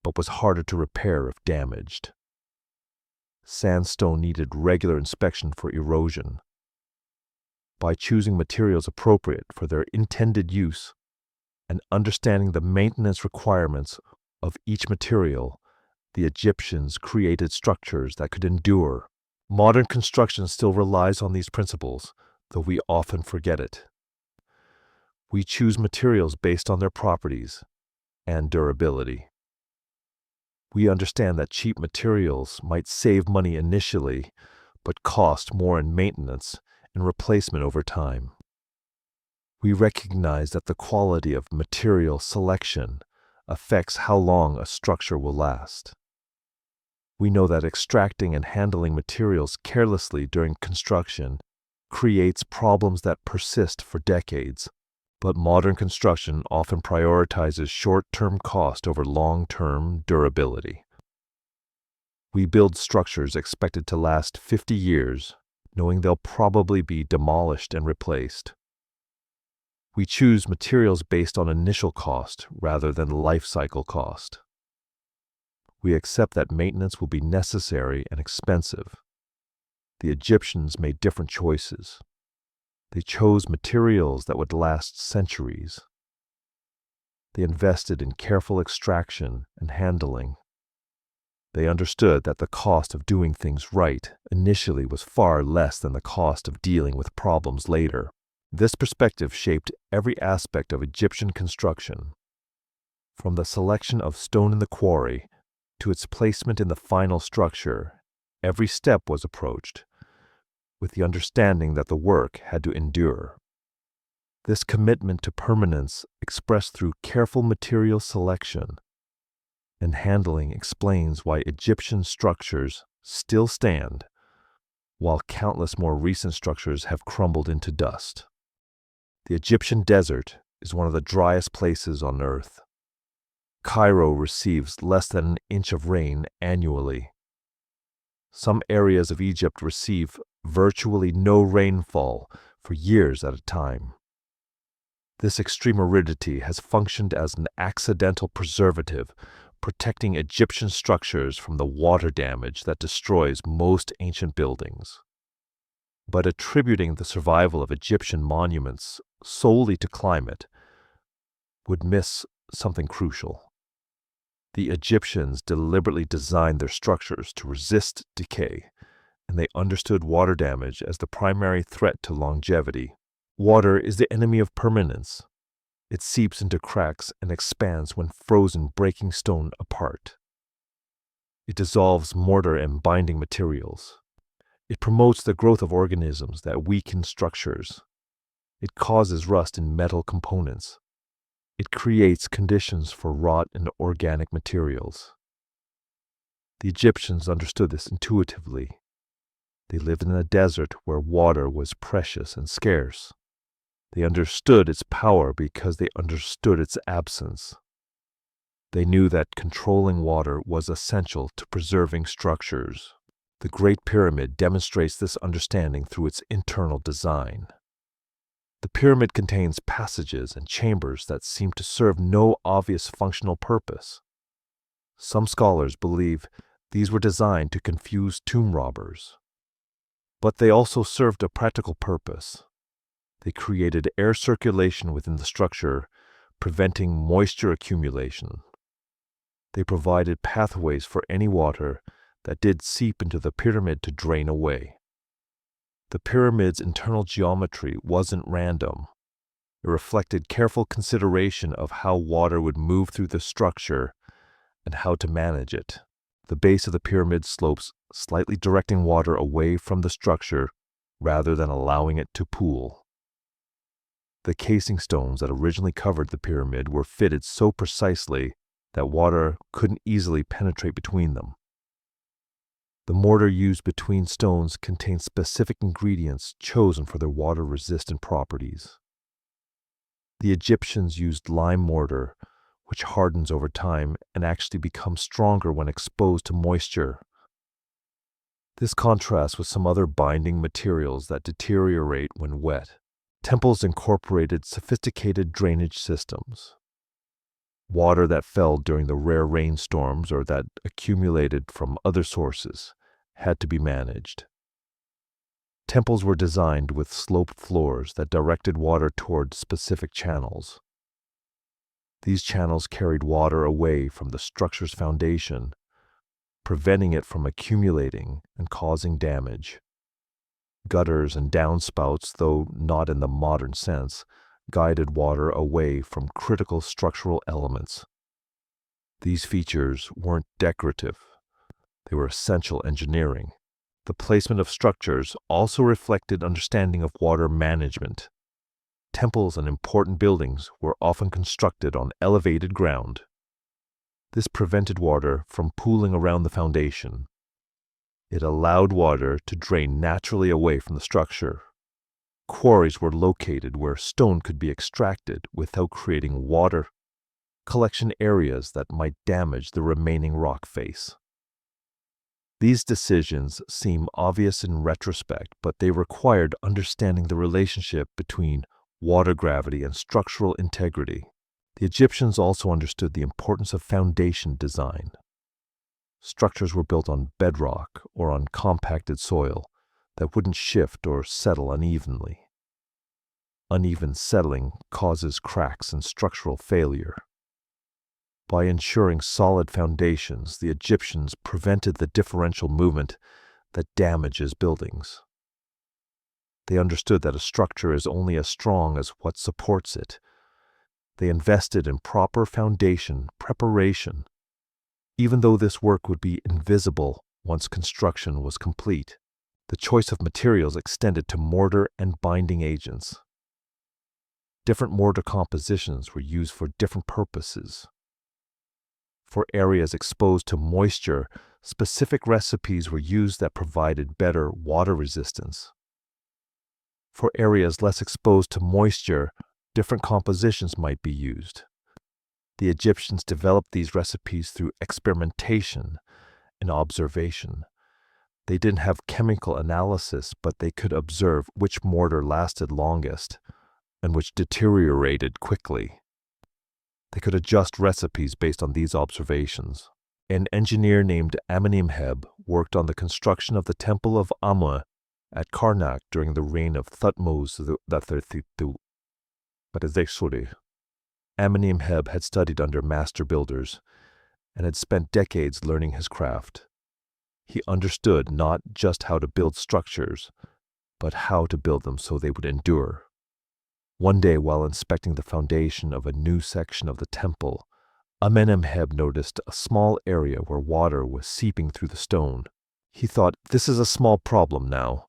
but was harder to repair if damaged. Sandstone needed regular inspection for erosion. By choosing materials appropriate for their intended use and understanding the maintenance requirements of each material, the Egyptians created structures that could endure. Modern construction still relies on these principles, though we often forget it. We choose materials based on their properties and durability. We understand that cheap materials might save money initially, but cost more in maintenance and replacement over time. We recognize that the quality of material selection affects how long a structure will last. We know that extracting and handling materials carelessly during construction creates problems that persist for decades, but modern construction often prioritizes short-term cost over long-term durability. We build structures expected to last 50 years, knowing they'll probably be demolished and replaced. We choose materials based on initial cost rather than life cycle cost. We accept that maintenance will be necessary and expensive. The Egyptians made different choices. They chose materials that would last centuries. They invested in careful extraction and handling. They understood that the cost of doing things right initially was far less than the cost of dealing with problems later. This perspective shaped every aspect of Egyptian construction, from the selection of stone in the quarry to its placement in the final structure. Every step was approached with the understanding that the work had to endure. This commitment to permanence, expressed through careful material selection and handling, explains why Egyptian structures still stand, while countless more recent structures have crumbled into dust. The Egyptian desert is one of the driest places on Earth. Cairo receives less than an inch of rain annually. Some areas of Egypt receive virtually no rainfall for years at a time. This extreme aridity has functioned as an accidental preservative, protecting Egyptian structures from the water damage that destroys most ancient buildings. But attributing the survival of Egyptian monuments solely to climate would miss something crucial. The Egyptians deliberately designed their structures to resist decay, and they understood water damage as the primary threat to longevity. Water is the enemy of permanence. It seeps into cracks and expands when frozen, breaking stone apart. It dissolves mortar and binding materials. It promotes the growth of organisms that weaken structures. It causes rust in metal components. It creates conditions for rot in organic materials. The Egyptians understood this intuitively. They lived in a desert where water was precious and scarce. They understood its power because they understood its absence. They knew that controlling water was essential to preserving structures. The Great Pyramid demonstrates this understanding through its internal design. The pyramid contains passages and chambers that seem to serve no obvious functional purpose. Some scholars believe these were designed to confuse tomb robbers. But they also served a practical purpose. They created air circulation within the structure, preventing moisture accumulation. They provided pathways for any water that did seep into the pyramid to drain away. The pyramid's internal geometry wasn't random. It reflected careful consideration of how water would move through the structure and how to manage it. The base of the pyramid slopes slightly, directing water away from the structure rather than allowing it to pool. The casing stones that originally covered the pyramid were fitted so precisely that water couldn't easily penetrate between them. The mortar used between stones contained specific ingredients chosen for their water-resistant properties. The Egyptians used lime mortar, which hardens over time and actually becomes stronger when exposed to moisture. This contrasts with some other binding materials that deteriorate when wet. Temples incorporated sophisticated drainage systems. Water that fell during the rare rainstorms or that accumulated from other sources had to be managed. Temples were designed with sloped floors that directed water toward specific channels. These channels carried water away from the structure's foundation, preventing it from accumulating and causing damage. Gutters and downspouts, though not in the modern sense, guided water away from critical structural elements. These features weren't decorative. They were essential engineering. The placement of structures also reflected understanding of water management. Temples and important buildings were often constructed on elevated ground. This prevented water from pooling around the foundation. It allowed water to drain naturally away from the structure. Quarries were located where stone could be extracted without creating water collection areas that might damage the remaining rock face. These decisions seem obvious in retrospect, but they required understanding the relationship between water gravity and structural integrity. The Egyptians also understood the importance of foundation design. Structures were built on bedrock or on compacted soil that wouldn't shift or settle unevenly. Uneven settling causes cracks and structural failure. By ensuring solid foundations, the Egyptians prevented the differential movement that damages buildings. They understood that a structure is only as strong as what supports it. They invested in proper foundation preparation, even though this work would be invisible once construction was complete. The choice of materials extended to mortar and binding agents. Different mortar compositions were used for different purposes. For areas exposed to moisture, specific recipes were used that provided better water resistance. For areas less exposed to moisture, different compositions might be used. The Egyptians developed these recipes through experimentation and observation. They didn't have chemical analysis, but they could observe which mortar lasted longest and which deteriorated quickly. They could adjust recipes based on these observations. An engineer named Amenemheb worked on the construction of the Temple of Amun at Karnak during the reign of Thutmose III. Amenemheb had studied under master builders and had spent decades learning his craft. He understood not just how to build structures, but how to build them so they would endure. One day, while inspecting the foundation of a new section of the temple, Amenemheb noticed a small area where water was seeping through the stone. He thought, "This is a small problem now.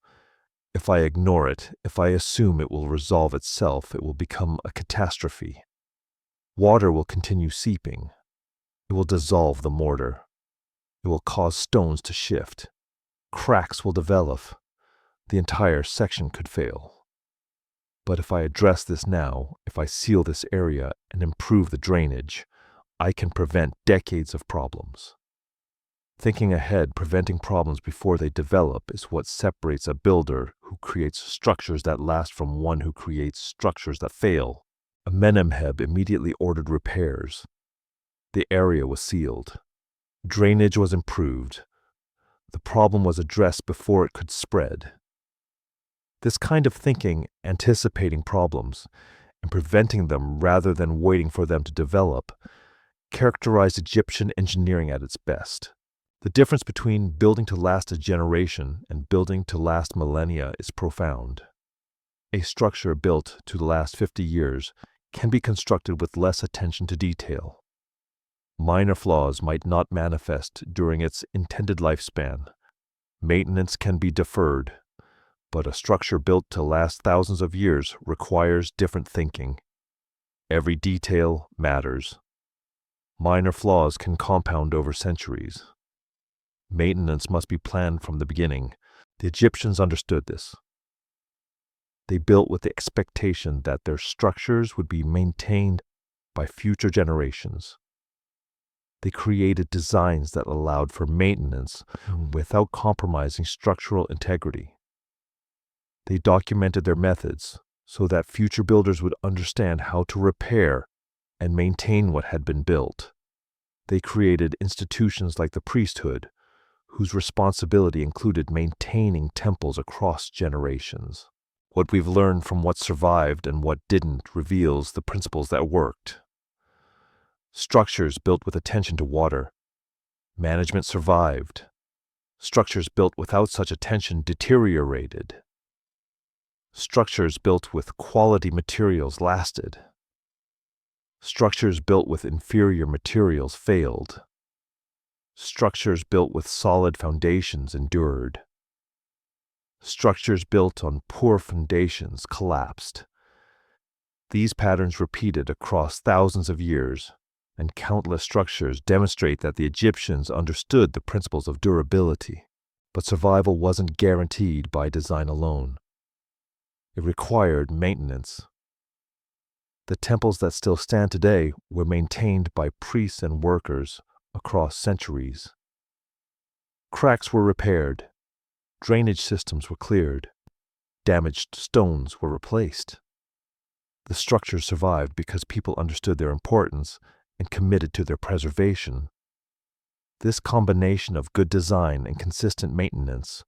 If I ignore it, if I assume it will resolve itself, it will become a catastrophe. Water will continue seeping. It will dissolve the mortar. It will cause stones to shift. Cracks will develop. The entire section could fail. But if I address this now, if I seal this area and improve the drainage, I can prevent decades of problems. Thinking ahead, preventing problems before they develop is what separates a builder who creates structures that last from one who creates structures that fail. Amenemheb immediately ordered repairs. The area was sealed. Drainage was improved. The problem was addressed before it could spread. This kind of thinking, anticipating problems and preventing them rather than waiting for them to develop, characterized Egyptian engineering at its best. The difference between building to last a generation and building to last millennia is profound. A structure built to last 50 years can be constructed with less attention to detail. Minor flaws might not manifest during its intended lifespan. Maintenance can be deferred, but a structure built to last thousands of years requires different thinking. Every detail matters. Minor flaws can compound over centuries. Maintenance must be planned from the beginning. The Egyptians understood this. They built with the expectation that their structures would be maintained by future generations. They created designs that allowed for maintenance without compromising structural integrity. They documented their methods so that future builders would understand how to repair and maintain what had been built. They created institutions like the priesthood, whose responsibility included maintaining temples across generations. What we've learned from what survived and what didn't reveals the principles that worked. Structures built with attention to water. Management survived. Structures built without such attention deteriorated. Structures built with quality materials lasted. Structures built with inferior materials failed. Structures built with solid foundations endured. Structures built on poor foundations collapsed. These patterns repeated across thousands of years, and countless structures demonstrate that the Egyptians understood the principles of durability. But survival wasn't guaranteed by design alone. It required maintenance. The temples that still stand today were maintained by priests and workers across centuries. Cracks were repaired. Drainage systems were cleared. Damaged stones were replaced. The structures survived because people understood their importance and committed to their preservation. This combination of good design and consistent maintenance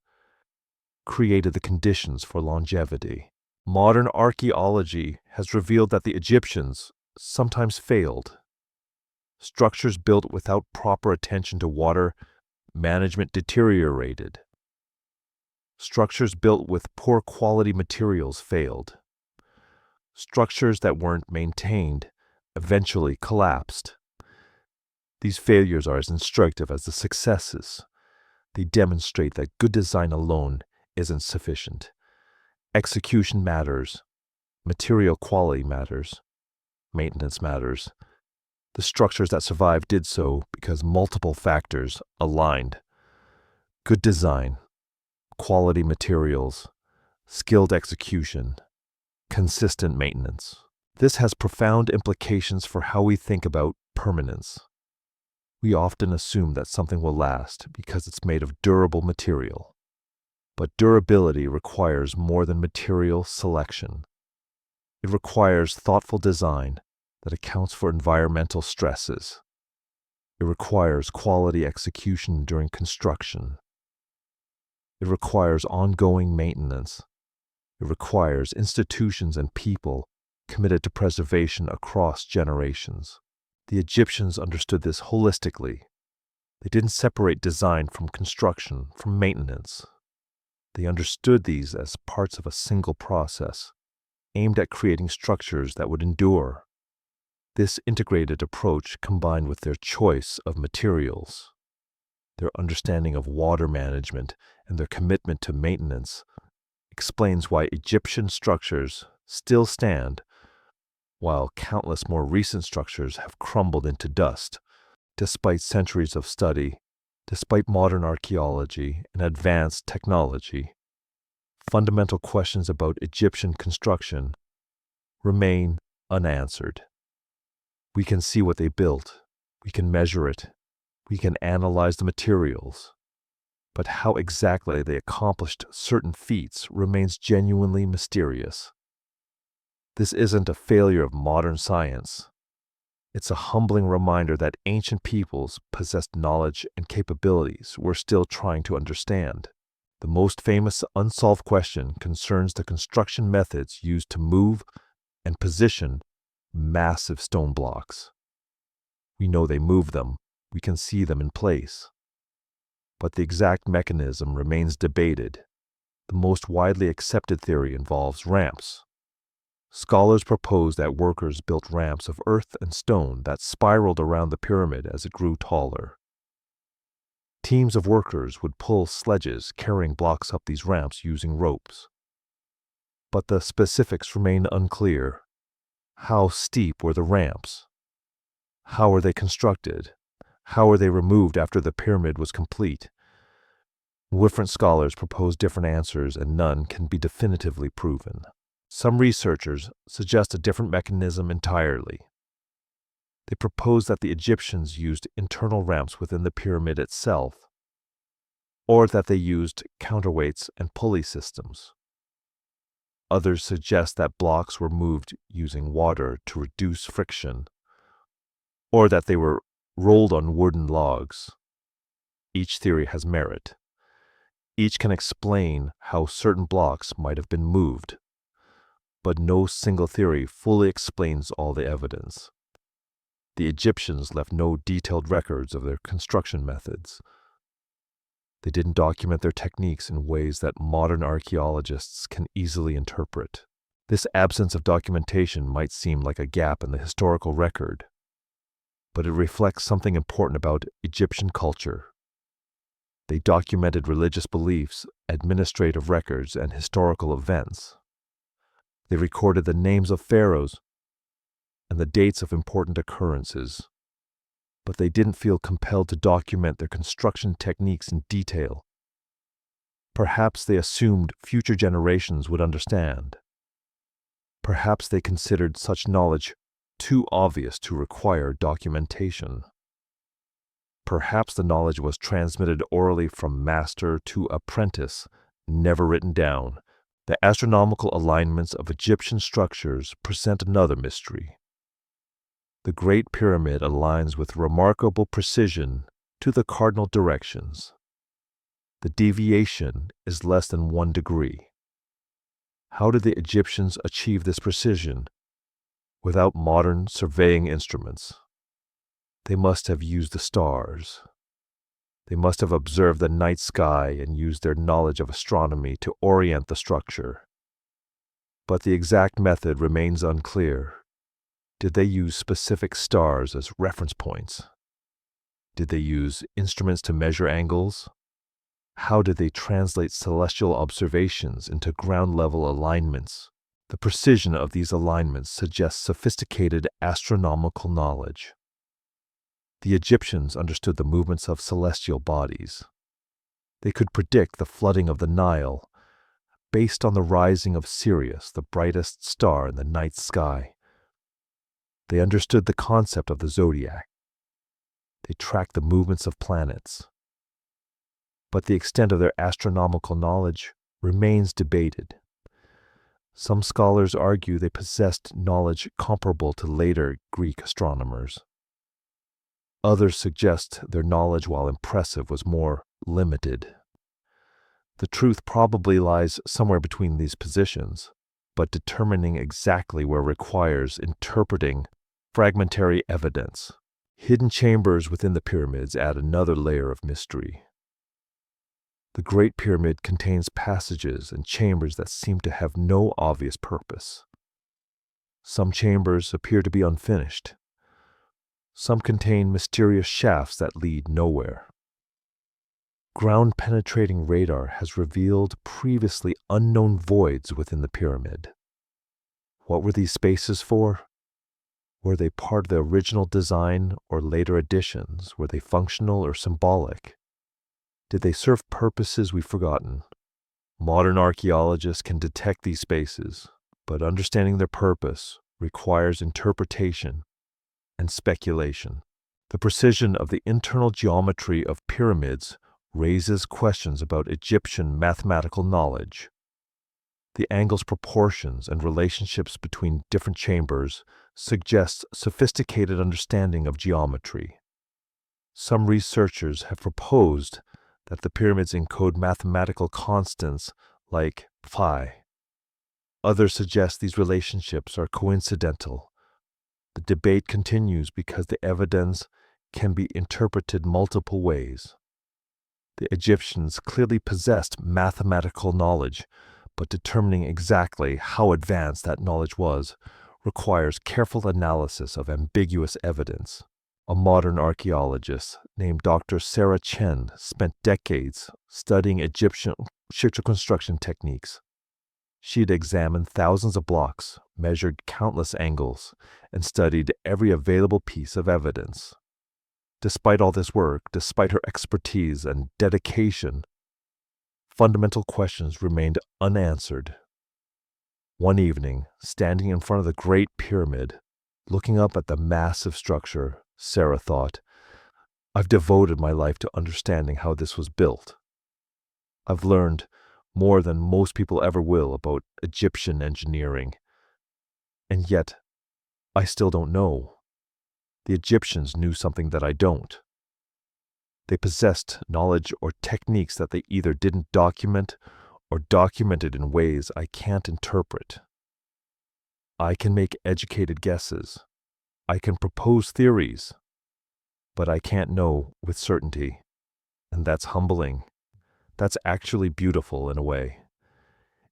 created the conditions for longevity. Modern archaeology has revealed that the Egyptians sometimes failed. Structures built without proper attention to water management deteriorated. Structures built with poor quality materials failed. Structures that weren't maintained eventually collapsed. These failures are as instructive as the successes. They demonstrate that good design alone isn't sufficient. Execution matters. Material quality matters. Maintenance matters. The structures that survived did so because multiple factors aligned. Good design, quality materials, skilled execution, consistent maintenance. This has profound implications for how we think about permanence. We often assume that something will last because it's made of durable material. But durability requires more than material selection. It requires thoughtful design that accounts for environmental stresses. It requires quality execution during construction. It requires ongoing maintenance. It requires institutions and people committed to preservation across generations. The Egyptians understood this holistically. They didn't separate design from construction, from maintenance. They understood these as parts of a single process, aimed at creating structures that would endure. This integrated approach, combined with their choice of materials, their understanding of water management, and their commitment to maintenance, explains why Egyptian structures still stand, while countless more recent structures have crumbled into dust. Despite centuries of study, despite modern archaeology and advanced technology, fundamental questions about Egyptian construction remain unanswered. We can see what they built, We can measure it. We can analyze the materials. But how exactly they accomplished certain feats remains genuinely mysterious. This isn't a failure of modern science. It's a humbling reminder that ancient peoples possessed knowledge and capabilities we're still trying to understand. The most famous unsolved question concerns the construction methods used to move and position massive stone blocks. We know they move them, we can see them in place. But the exact mechanism remains debated. The most widely accepted theory involves ramps. Scholars propose that workers built ramps of earth and stone that spiraled around the pyramid as it grew taller. Teams of workers would pull sledges carrying blocks up these ramps using ropes. But the specifics remain unclear. How steep were the ramps? How were they constructed? How were they removed after the pyramid was complete? Different scholars propose different answers, and none can be definitively proven. Some researchers suggest a different mechanism entirely. They propose that the Egyptians used internal ramps within the pyramid itself, or that they used counterweights and pulley systems. Others suggest that blocks were moved using water to reduce friction, or that they were rolled on wooden logs. Each theory has merit. Each can explain how certain blocks might have been moved, but no single theory fully explains all the evidence. The Egyptians left no detailed records of their construction methods. They didn't document their techniques in ways that modern archaeologists can easily interpret. This absence of documentation might seem like a gap in the historical record, but it reflects something important about Egyptian culture. They documented religious beliefs, administrative records, and historical events. They recorded the names of pharaohs and the dates of important occurrences, but they didn't feel compelled to document their construction techniques in detail. Perhaps they assumed future generations would understand. Perhaps they considered such knowledge too obvious to require documentation. Perhaps the knowledge was transmitted orally from master to apprentice, never written down. The astronomical alignments of Egyptian structures present another mystery. The Great Pyramid aligns with remarkable precision to the cardinal directions. The deviation is less than 1 degree. How did the Egyptians achieve this precision without modern surveying instruments? They must have used the stars. They must have observed the night sky and used their knowledge of astronomy to orient the structure. But the exact method remains unclear. Did they use specific stars as reference points? Did they use instruments to measure angles? How did they translate celestial observations into ground-level alignments? The precision of these alignments suggests sophisticated astronomical knowledge. The Egyptians understood the movements of celestial bodies. They could predict the flooding of the Nile based on the rising of Sirius, the brightest star in the night sky. They understood the concept of the zodiac. They tracked the movements of planets. But the extent of their astronomical knowledge remains debated. Some scholars argue they possessed knowledge comparable to later Greek astronomers. Others suggest their knowledge, while impressive, was more limited. The truth probably lies somewhere between these positions, but determining exactly where requires interpreting fragmentary evidence. Hidden chambers within the pyramids add another layer of mystery. The Great Pyramid contains passages and chambers that seem to have no obvious purpose. Some chambers appear to be unfinished. Some contain mysterious shafts that lead nowhere. Ground-penetrating radar has revealed previously unknown voids within the pyramid. What were these spaces for? Were they part of the original design or later additions? Were they functional or symbolic? Did they serve purposes we've forgotten? Modern archaeologists can detect these spaces, but understanding their purpose requires interpretation and speculation. The precision of the internal geometry of pyramids raises questions about Egyptian mathematical knowledge. The angles, proportions, and relationships between different chambers suggest sophisticated understanding of geometry. Some researchers have proposed that the pyramids encode mathematical constants like phi. Others suggest these relationships are coincidental. The debate continues because the evidence can be interpreted multiple ways. The Egyptians clearly possessed mathematical knowledge, but determining exactly how advanced that knowledge was requires careful analysis of ambiguous evidence. A modern archaeologist named Dr. Sarah Chen spent decades studying Egyptian structural construction techniques. She had examined thousands of blocks, measured countless angles, and studied every available piece of evidence. Despite all this work, despite her expertise and dedication, fundamental questions remained unanswered. One evening, standing in front of the Great Pyramid, looking up at the massive structure, Sarah thought, "I've devoted my life to understanding how this was built. I've learned more than most people ever will about Egyptian engineering. And yet, I still don't know. The Egyptians knew something that I don't. They possessed knowledge or techniques that they either didn't document or documented in ways I can't interpret. I can make educated guesses. I can propose theories, but I can't know with certainty. And that's humbling. That's actually beautiful in a way.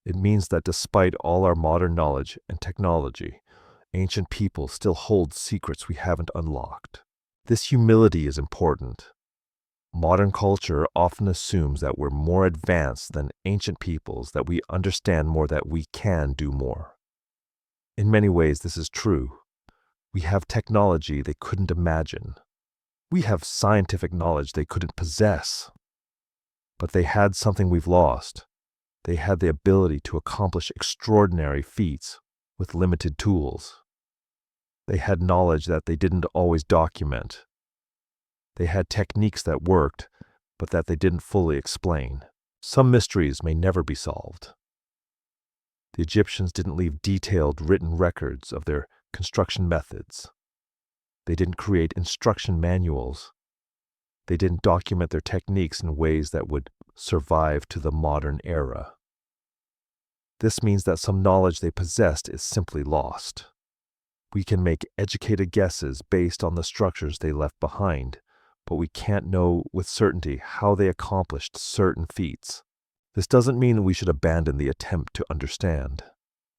It means that despite all our modern knowledge and technology, ancient people still hold secrets we haven't unlocked. This humility is important. Modern culture often assumes that we're more advanced than ancient peoples, that we understand more, that we can do more. In many ways, this is true. We have technology they couldn't imagine. We have scientific knowledge they couldn't possess. But they had something we've lost. They had the ability to accomplish extraordinary feats with limited tools. They had knowledge that they didn't always document. They had techniques that worked, but that they didn't fully explain. Some mysteries may never be solved. The Egyptians didn't leave detailed written records of their construction methods. They didn't create instruction manuals. They didn't document their techniques in ways that would survive to the modern era. This means that some knowledge they possessed is simply lost. We can make educated guesses based on the structures they left behind, but we can't know with certainty how they accomplished certain feats. This doesn't mean we should abandon the attempt to understand.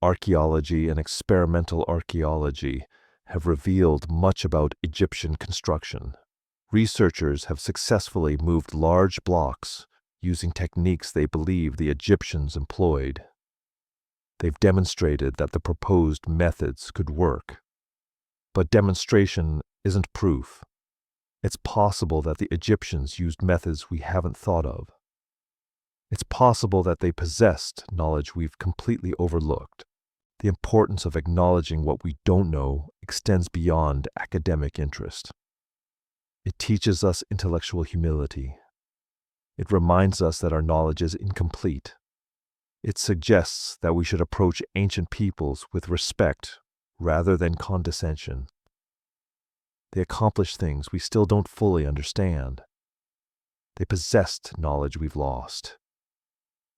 Archaeology and experimental archaeology have revealed much about Egyptian construction. Researchers have successfully moved large blocks using techniques they believe the Egyptians employed. They've demonstrated that the proposed methods could work. But demonstration isn't proof. It's possible that the Egyptians used methods we haven't thought of. It's possible that they possessed knowledge we've completely overlooked. The importance of acknowledging what we don't know extends beyond academic interest. It teaches us intellectual humility. It reminds us that our knowledge is incomplete. It suggests that we should approach ancient peoples with respect rather than condescension. They accomplished things we still don't fully understand. They possessed knowledge we've lost.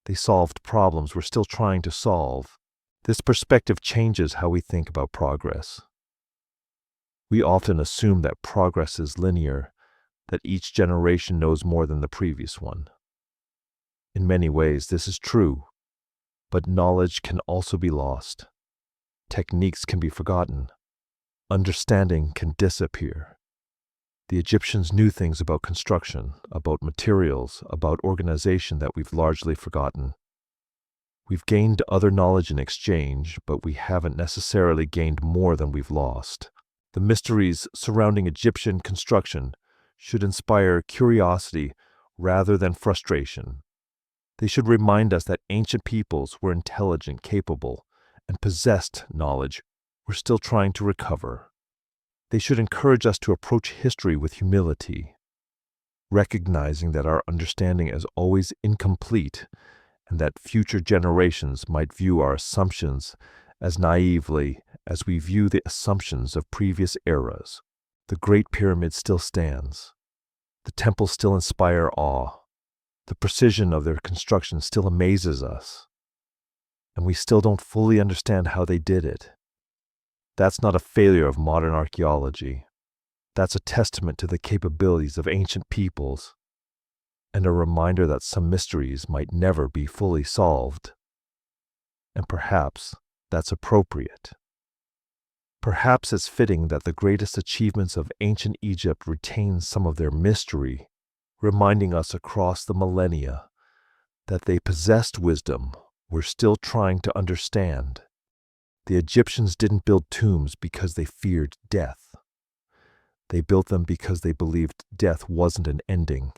They solved problems we're still trying to solve. This perspective changes how we think about progress. We often assume that progress is linear, that each generation knows more than the previous one. In many ways, this is true, but knowledge can also be lost. Techniques can be forgotten. Understanding can disappear. The Egyptians knew things about construction, about materials, about organization that we've largely forgotten. We've gained other knowledge in exchange, but we haven't necessarily gained more than we've lost. The mysteries surrounding Egyptian construction should inspire curiosity rather than frustration. They should remind us that ancient peoples were intelligent, capable, and possessed knowledge we're still trying to recover. They should encourage us to approach history with humility, recognizing that our understanding is always incomplete and that future generations might view our assumptions as naively as we view the assumptions of previous eras. The Great Pyramid still stands. The temples still inspire awe. The precision of their construction still amazes us. And we still don't fully understand how they did it. That's not a failure of modern archaeology. That's a testament to the capabilities of ancient peoples, and a reminder that some mysteries might never be fully solved. And perhaps that's appropriate. Perhaps it's fitting that the greatest achievements of ancient Egypt retain some of their mystery, reminding us across the millennia that they possessed wisdom we're still trying to understand. The Egyptians didn't build tombs because they feared death. They built them because they believed death wasn't an ending.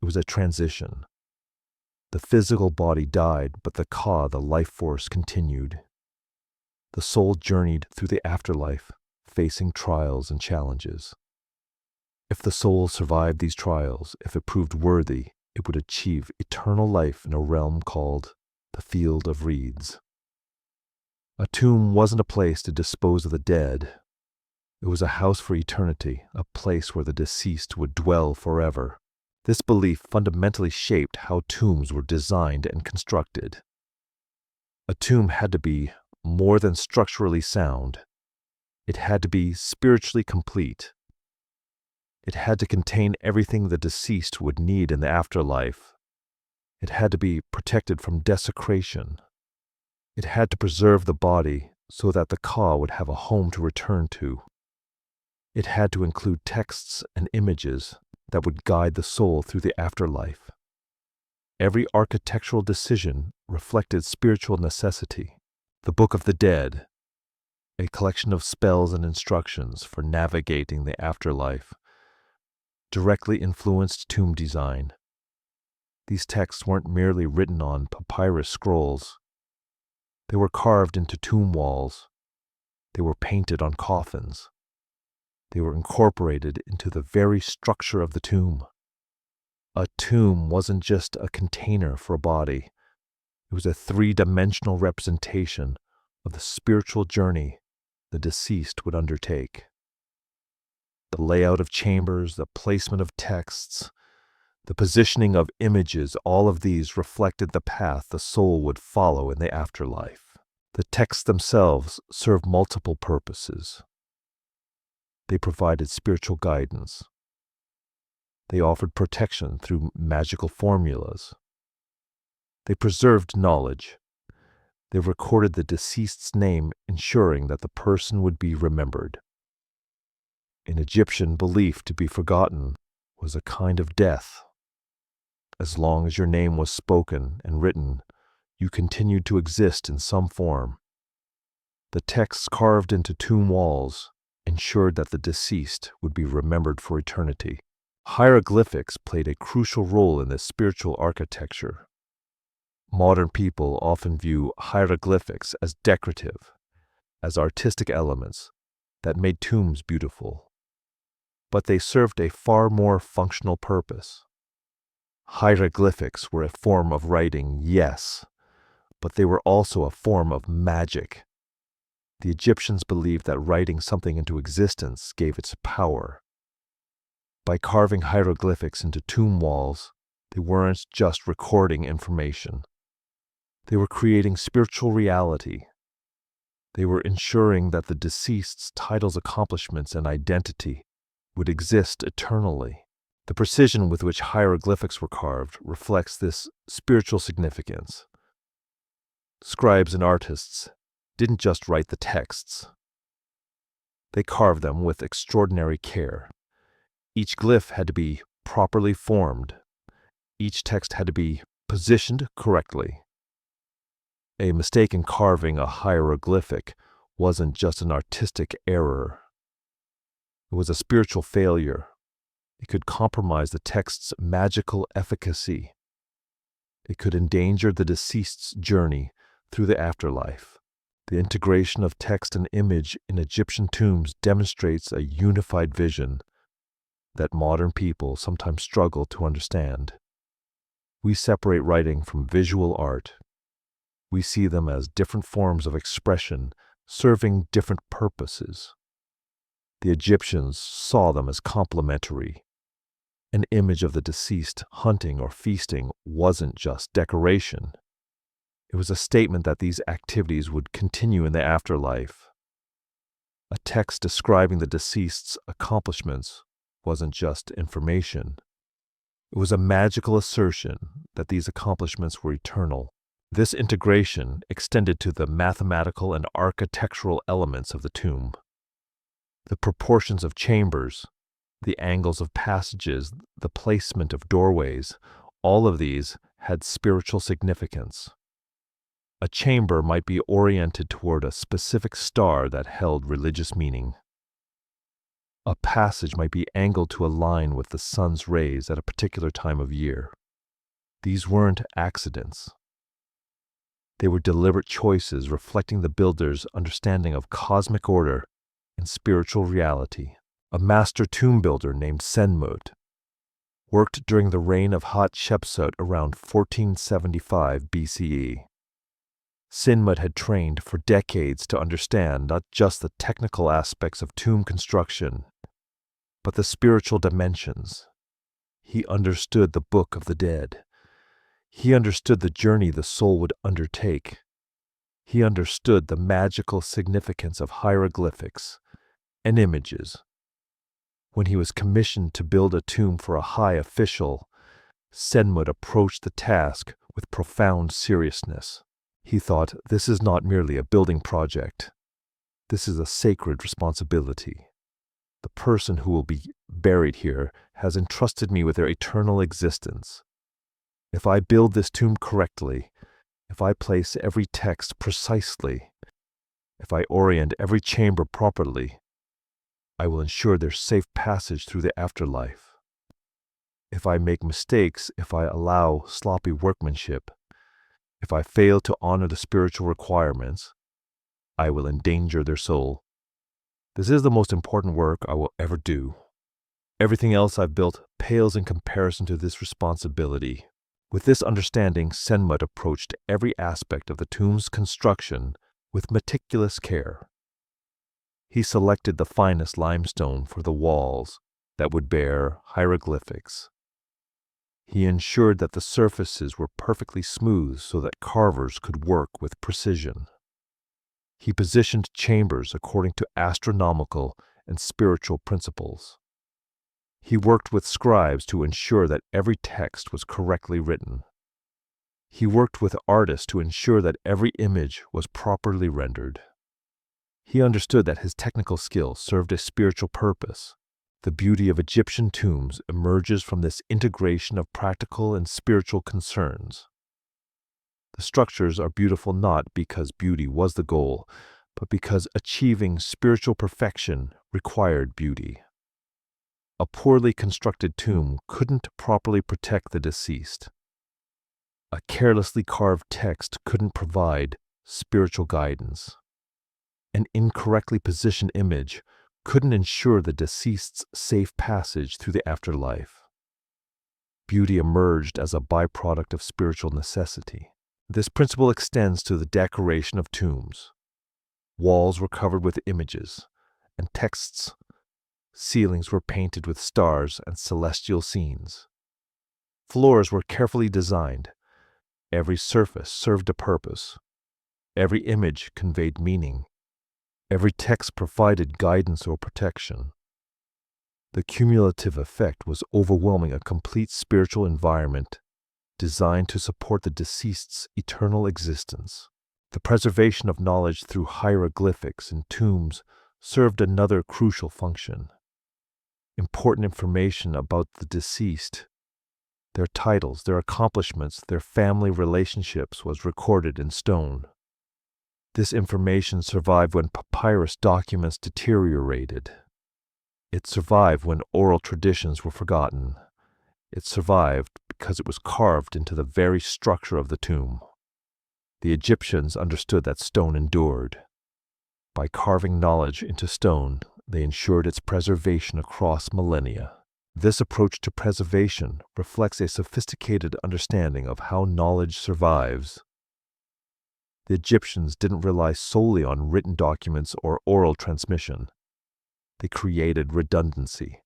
It was a transition. The physical body died, but the Ka, the life force, continued. The soul journeyed through the afterlife, facing trials and challenges. If the soul survived these trials, if it proved worthy, it would achieve eternal life in a realm called the Field of Reeds. A tomb wasn't a place to dispose of the dead. It was a house for eternity, a place where the deceased would dwell forever. This belief fundamentally shaped how tombs were designed and constructed. A tomb had to be more than structurally sound. It had to be spiritually complete. It had to contain everything the deceased would need in the afterlife. It had to be protected from desecration. It had to preserve the body so that the Ka would have a home to return to. It had to include texts and images that would guide the soul through the afterlife. Every architectural decision reflected spiritual necessity. The Book of the Dead, a collection of spells and instructions for navigating the afterlife, directly influenced tomb design. These texts weren't merely written on papyrus scrolls. They were carved into tomb walls. They were painted on coffins. They were incorporated into the very structure of the tomb. A tomb wasn't just a container for a body. It was a three-dimensional representation of the spiritual journey the deceased would undertake. The layout of chambers, the placement of texts, the positioning of images, all of these reflected the path the soul would follow in the afterlife. The texts themselves served multiple purposes. They provided spiritual guidance. They offered protection through magical formulas. They preserved knowledge. They recorded the deceased's name, ensuring that the person would be remembered. In Egyptian belief, to be forgotten was a kind of death. As long as your name was spoken and written, you continued to exist in some form. The texts carved into tomb walls ensured that the deceased would be remembered for eternity. Hieroglyphics played a crucial role in this spiritual architecture. Modern people often view hieroglyphics as decorative, as artistic elements that made tombs beautiful. But they served a far more functional purpose. Hieroglyphics were a form of writing, yes, but they were also a form of magic. The Egyptians believed that writing something into existence gave its power. By carving hieroglyphics into tomb walls, they weren't just recording information. They were creating spiritual reality. They were ensuring that the deceased's titles, accomplishments, and identity would exist eternally. The precision with which hieroglyphics were carved reflects this spiritual significance. Scribes and artists didn't just write the texts. They carved them with extraordinary care. Each glyph had to be properly formed. Each text had to be positioned correctly. A mistake in carving a hieroglyphic wasn't just an artistic error. It was a spiritual failure. It could compromise the text's magical efficacy. It could endanger the deceased's journey through the afterlife. The integration of text and image in Egyptian tombs demonstrates a unified vision that modern people sometimes struggle to understand. We separate writing from visual art. We see them as different forms of expression serving different purposes. The Egyptians saw them as complementary. An image of the deceased hunting or feasting wasn't just decoration. It was a statement that these activities would continue in the afterlife. A text describing the deceased's accomplishments wasn't just information. It was a magical assertion that these accomplishments were eternal. This integration extended to the mathematical and architectural elements of the tomb. The proportions of chambers, the angles of passages, the placement of doorways, all of these had spiritual significance. A chamber might be oriented toward a specific star that held religious meaning. A passage might be angled to align with the sun's rays at a particular time of year. These weren't accidents. They were deliberate choices reflecting the builder's understanding of cosmic order and spiritual reality. A master tomb builder named Senmut worked during the reign of Hatshepsut around 1475 BCE. Senmut had trained for decades to understand not just the technical aspects of tomb construction, but the spiritual dimensions. He understood the Book of the Dead. He understood the journey the soul would undertake. He understood the magical significance of hieroglyphics and images. When he was commissioned to build a tomb for a high official, Senmut approached the task with profound seriousness. He thought, this is not merely a building project. This is a sacred responsibility. The person who will be buried here has entrusted me with their eternal existence. If I build this tomb correctly, if I place every text precisely, if I orient every chamber properly, I will ensure their safe passage through the afterlife. If I make mistakes, if I allow sloppy workmanship, if I fail to honor the spiritual requirements, I will endanger their soul. This is the most important work I will ever do. Everything else I've built pales in comparison to this responsibility. With this understanding, Senmut approached every aspect of the tomb's construction with meticulous care. He selected the finest limestone for the walls that would bear hieroglyphics. He ensured that the surfaces were perfectly smooth so that carvers could work with precision. He positioned chambers according to astronomical and spiritual principles. He worked with scribes to ensure that every text was correctly written. He worked with artists to ensure that every image was properly rendered. He understood that his technical skill served a spiritual purpose. The beauty of Egyptian tombs emerges from this integration of practical and spiritual concerns. The structures are beautiful not because beauty was the goal, but because achieving spiritual perfection required beauty. A poorly constructed tomb couldn't properly protect the deceased. A carelessly carved text couldn't provide spiritual guidance. An incorrectly positioned image couldn't ensure the deceased's safe passage through the afterlife. Beauty emerged as a byproduct of spiritual necessity. This principle extends to the decoration of tombs. Walls were covered with images and texts. Ceilings were painted with stars and celestial scenes. Floors were carefully designed. Every surface served a purpose. Every image conveyed meaning. Every text provided guidance or protection. The cumulative effect was overwhelming, a complete spiritual environment designed to support the deceased's eternal existence. The preservation of knowledge through hieroglyphics and tombs served another crucial function. Important information about the deceased, their titles, their accomplishments, their family relationships was recorded in stone. This information survived when papyrus documents deteriorated. It survived when oral traditions were forgotten. It survived because it was carved into the very structure of the tomb. The Egyptians understood that stone endured. By carving knowledge into stone, they ensured its preservation across millennia. This approach to preservation reflects a sophisticated understanding of how knowledge survives. The Egyptians didn't rely solely on written documents or oral transmission. They created redundancy.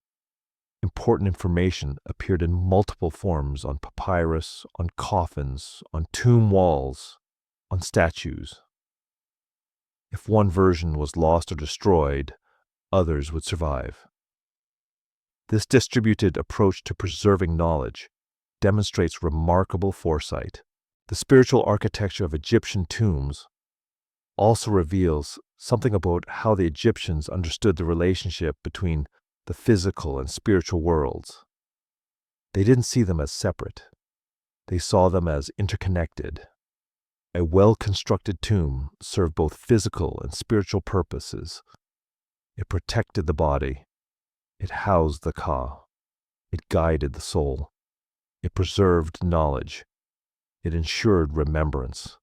Important information appeared in multiple forms on papyrus, on coffins, on tomb walls, on statues. If one version was lost or destroyed, others would survive. This distributed approach to preserving knowledge demonstrates remarkable foresight. The spiritual architecture of Egyptian tombs also reveals something about how the Egyptians understood the relationship between the physical and spiritual worlds. They didn't see them as separate. They saw them as interconnected. A well-constructed tomb served both physical and spiritual purposes. It protected the body. It housed the ka. It guided the soul. It preserved knowledge. It ensured remembrance.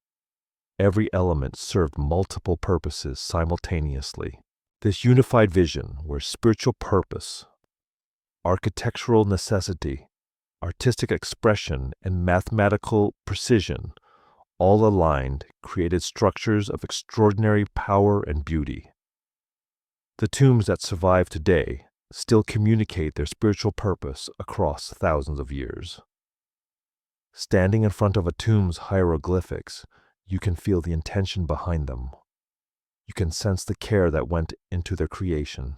Every element served multiple purposes simultaneously. This unified vision, where spiritual purpose, architectural necessity, artistic expression, and mathematical precision all aligned, created structures of extraordinary power and beauty. The tombs that survive today still communicate their spiritual purpose across thousands of years. Standing in front of a tomb's hieroglyphics, you can feel the intention behind them. You can sense the care that went into their creation.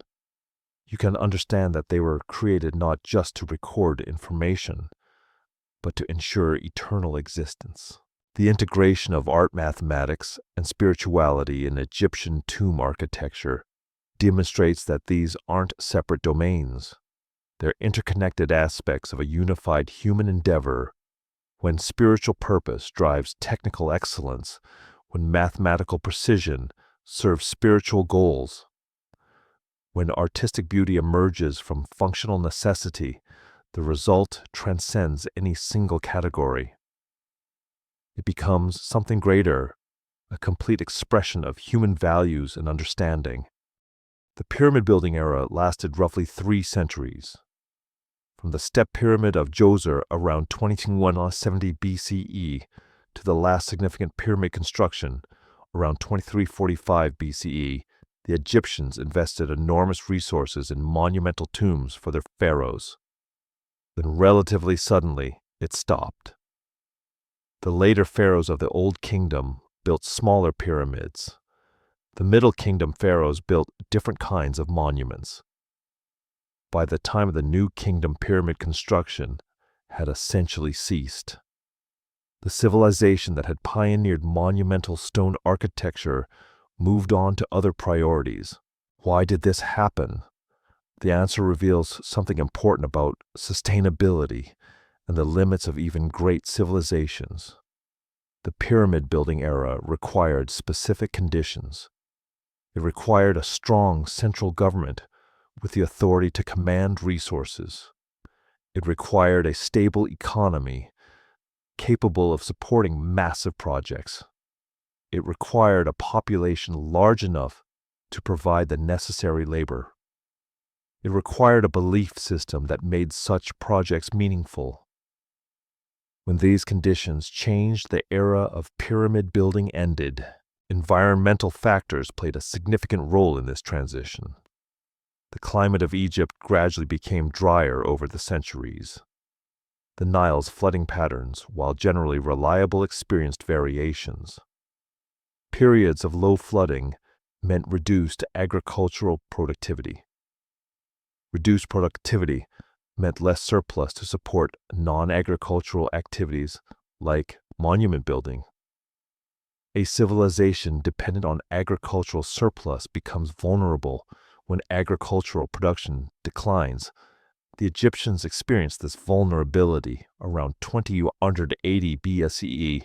You can understand that they were created not just to record information, but to ensure eternal existence. The integration of art, mathematics, and spirituality in Egyptian tomb architecture demonstrates that these aren't separate domains. They're interconnected aspects of a unified human endeavor. When spiritual purpose drives technical excellence, when mathematical precision serves spiritual goals, when artistic beauty emerges from functional necessity, the result transcends any single category. It becomes something greater, a complete expression of human values and understanding. The pyramid building era lasted roughly 3 centuries. From the step pyramid of Djoser around 2170 BCE to the last significant pyramid construction around 2345 BCE, the Egyptians invested enormous resources in monumental tombs for their pharaohs. Then relatively suddenly, it stopped. The later pharaohs of the Old Kingdom built smaller pyramids. The Middle Kingdom pharaohs built different kinds of monuments. By the time of the New Kingdom, pyramid construction had essentially ceased. The civilization that had pioneered monumental stone architecture moved on to other priorities. Why did this happen? The answer reveals something important about sustainability and the limits of even great civilizations. The pyramid building era required specific conditions. It required a strong central government with the authority to command resources. It required a stable economy capable of supporting massive projects. It required a population large enough to provide the necessary labor. It required a belief system that made such projects meaningful. When these conditions changed, the era of pyramid building ended. Environmental factors played a significant role in this transition. The climate of Egypt gradually became drier over the centuries. The Nile's flooding patterns, while generally reliable, experienced variations. Periods of low flooding meant reduced agricultural productivity. Reduced productivity meant less surplus to support non-agricultural activities like monument building. A civilization dependent on agricultural surplus becomes vulnerable when agricultural production declines. The Egyptians experienced this vulnerability around 2080 BCE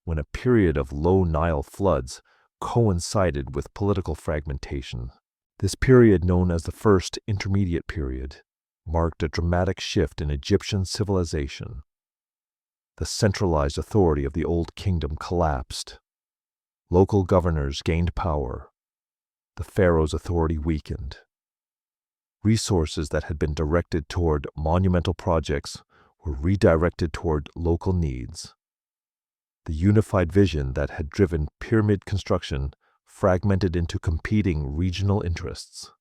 when a period of low Nile floods coincided with political fragmentation. This period, known as the First Intermediate Period, marked a dramatic shift in Egyptian civilization. The centralized authority of the Old Kingdom collapsed. Local governors gained power. The pharaoh's authority weakened. Resources that had been directed toward monumental projects were redirected toward local needs. The unified vision that had driven pyramid construction fragmented into competing regional interests.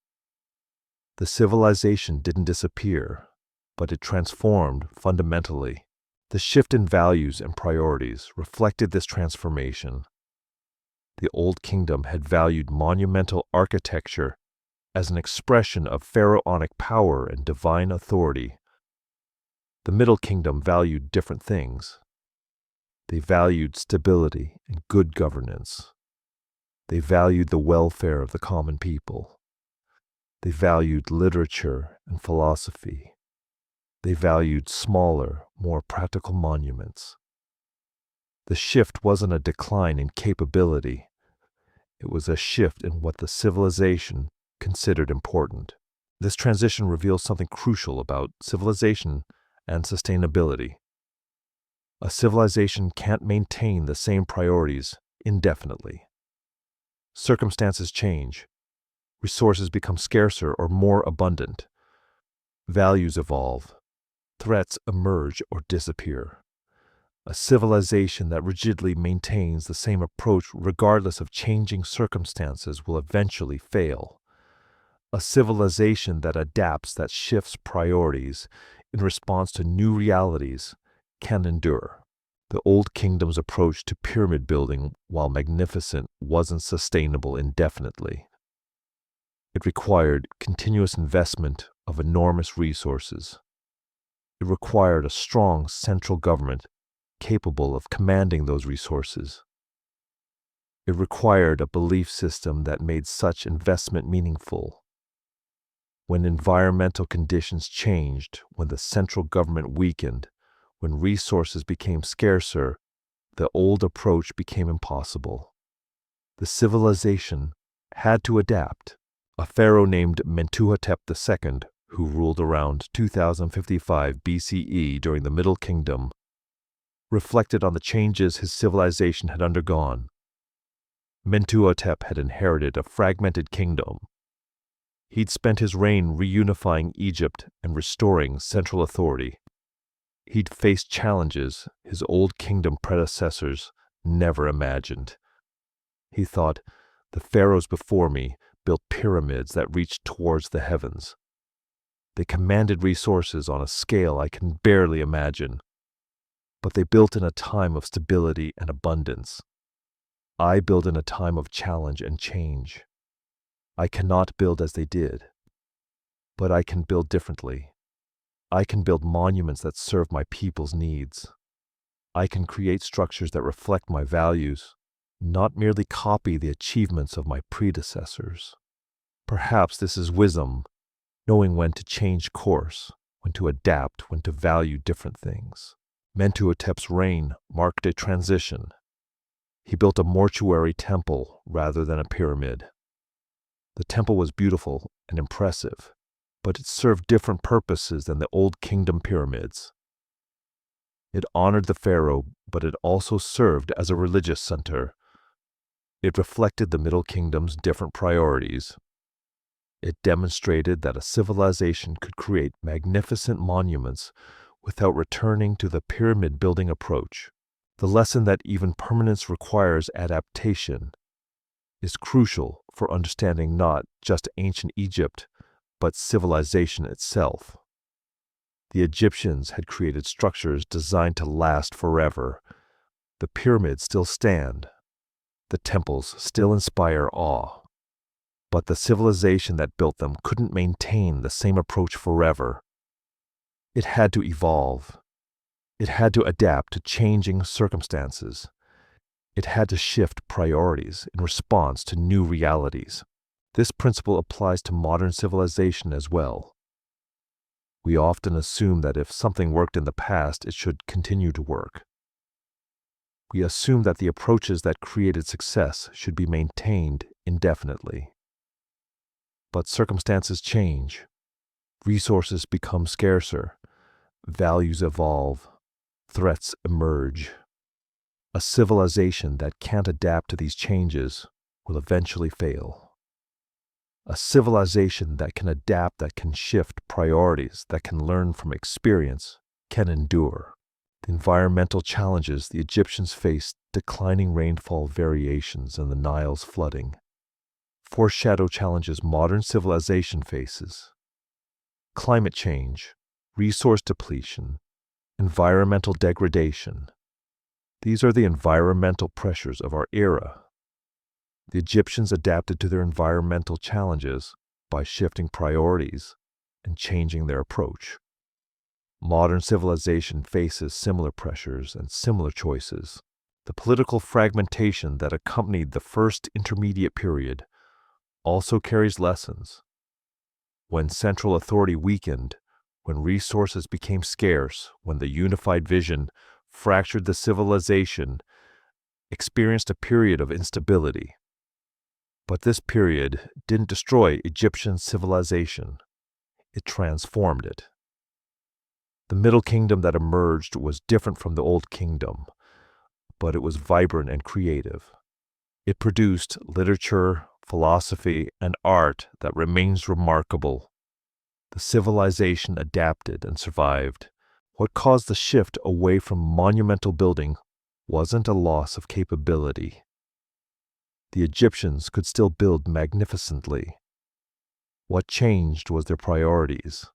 The civilization didn't disappear, but it transformed fundamentally. The shift in values and priorities reflected this transformation. The Old Kingdom had valued monumental architecture as an expression of pharaonic power and divine authority. The Middle Kingdom valued different things. They valued stability and good governance. They valued the welfare of the common people. They valued literature and philosophy. They valued smaller, more practical monuments. The shift wasn't a decline in capability. It was a shift in what the civilization considered important. This transition reveals something crucial about civilization and sustainability. A civilization can't maintain the same priorities indefinitely. Circumstances change. Resources become scarcer or more abundant. Values evolve. Threats emerge or disappear. A civilization that rigidly maintains the same approach regardless of changing circumstances will eventually fail. A civilization that adapts, that shifts priorities in response to new realities, can endure. The Old Kingdom's approach to pyramid building, while magnificent, wasn't sustainable indefinitely. It required continuous investment of enormous resources. It required a strong central government capable of commanding those resources. It required a belief system that made such investment meaningful. When environmental conditions changed, when the central government weakened, when resources became scarcer, the old approach became impossible. The civilization had to adapt. A pharaoh named Mentuhotep II, who ruled around 2055 BCE during the Middle Kingdom, reflected on the changes his civilization had undergone. Mentuhotep had inherited a fragmented kingdom. He'd spent his reign reunifying Egypt and restoring central authority. He'd faced challenges his Old Kingdom predecessors never imagined. He thought, the pharaohs before me built pyramids that reached towards the heavens. They commanded resources on a scale I can barely imagine. But they built in a time of stability and abundance. I build in a time of challenge and change. I cannot build as they did, but I can build differently. I can build monuments that serve my people's needs. I can create structures that reflect my values, not merely copy the achievements of my predecessors. Perhaps this is wisdom, knowing when to change course, when to adapt, when to value different things. Mentuhotep's reign marked a transition. He built a mortuary temple rather than a pyramid. The temple was beautiful and impressive, but it served different purposes than the Old Kingdom pyramids. It honored the pharaoh, but it also served as a religious center. It reflected the Middle Kingdom's different priorities. It demonstrated that a civilization could create magnificent monuments without returning to the pyramid-building approach. The lesson that even permanence requires adaptation is crucial for understanding not just ancient Egypt, but civilization itself. The Egyptians had created structures designed to last forever. The pyramids still stand. The temples still inspire awe. But the civilization that built them couldn't maintain the same approach forever. It had to evolve. It had to adapt to changing circumstances. It had to shift priorities in response to new realities. This principle applies to modern civilization as well. We often assume that if something worked in the past, it should continue to work. We assume that the approaches that created success should be maintained indefinitely. But circumstances change. Resources become scarcer. Values evolve. Threats emerge. A civilization that can't adapt to these changes will eventually fail. A civilization that can adapt, that can shift priorities, that can learn from experience, can endure. The environmental challenges the Egyptians faced, declining rainfall variations and the Nile's flooding, foreshadow challenges modern civilization faces. Climate change, resource depletion, environmental degradation. These are the environmental pressures of our era. The Egyptians adapted to their environmental challenges by shifting priorities and changing their approach. Modern civilization faces similar pressures and similar choices. The political fragmentation that accompanied the first intermediate period also carries lessons. When central authority weakened, when resources became scarce, when the unified vision fractured, the civilization experienced a period of instability. But this period didn't destroy Egyptian civilization. It transformed it. The Middle Kingdom that emerged was different from the Old Kingdom, but it was vibrant and creative. It produced literature, philosophy, and art that remains remarkable. The civilization adapted and survived. What caused the shift away from monumental building wasn't a loss of capability. The Egyptians could still build magnificently. What changed was their priorities.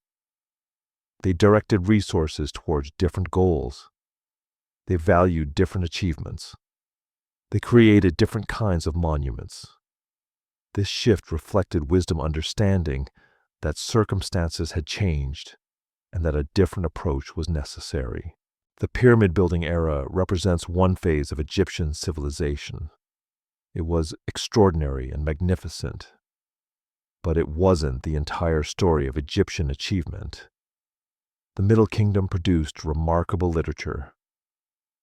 They directed resources towards different goals. They valued different achievements. They created different kinds of monuments. This shift reflected wisdom, understanding that circumstances had changed and that a different approach was necessary. The pyramid building era represents one phase of Egyptian civilization. It was extraordinary and magnificent, but it wasn't the entire story of Egyptian achievement. The Middle Kingdom produced remarkable literature.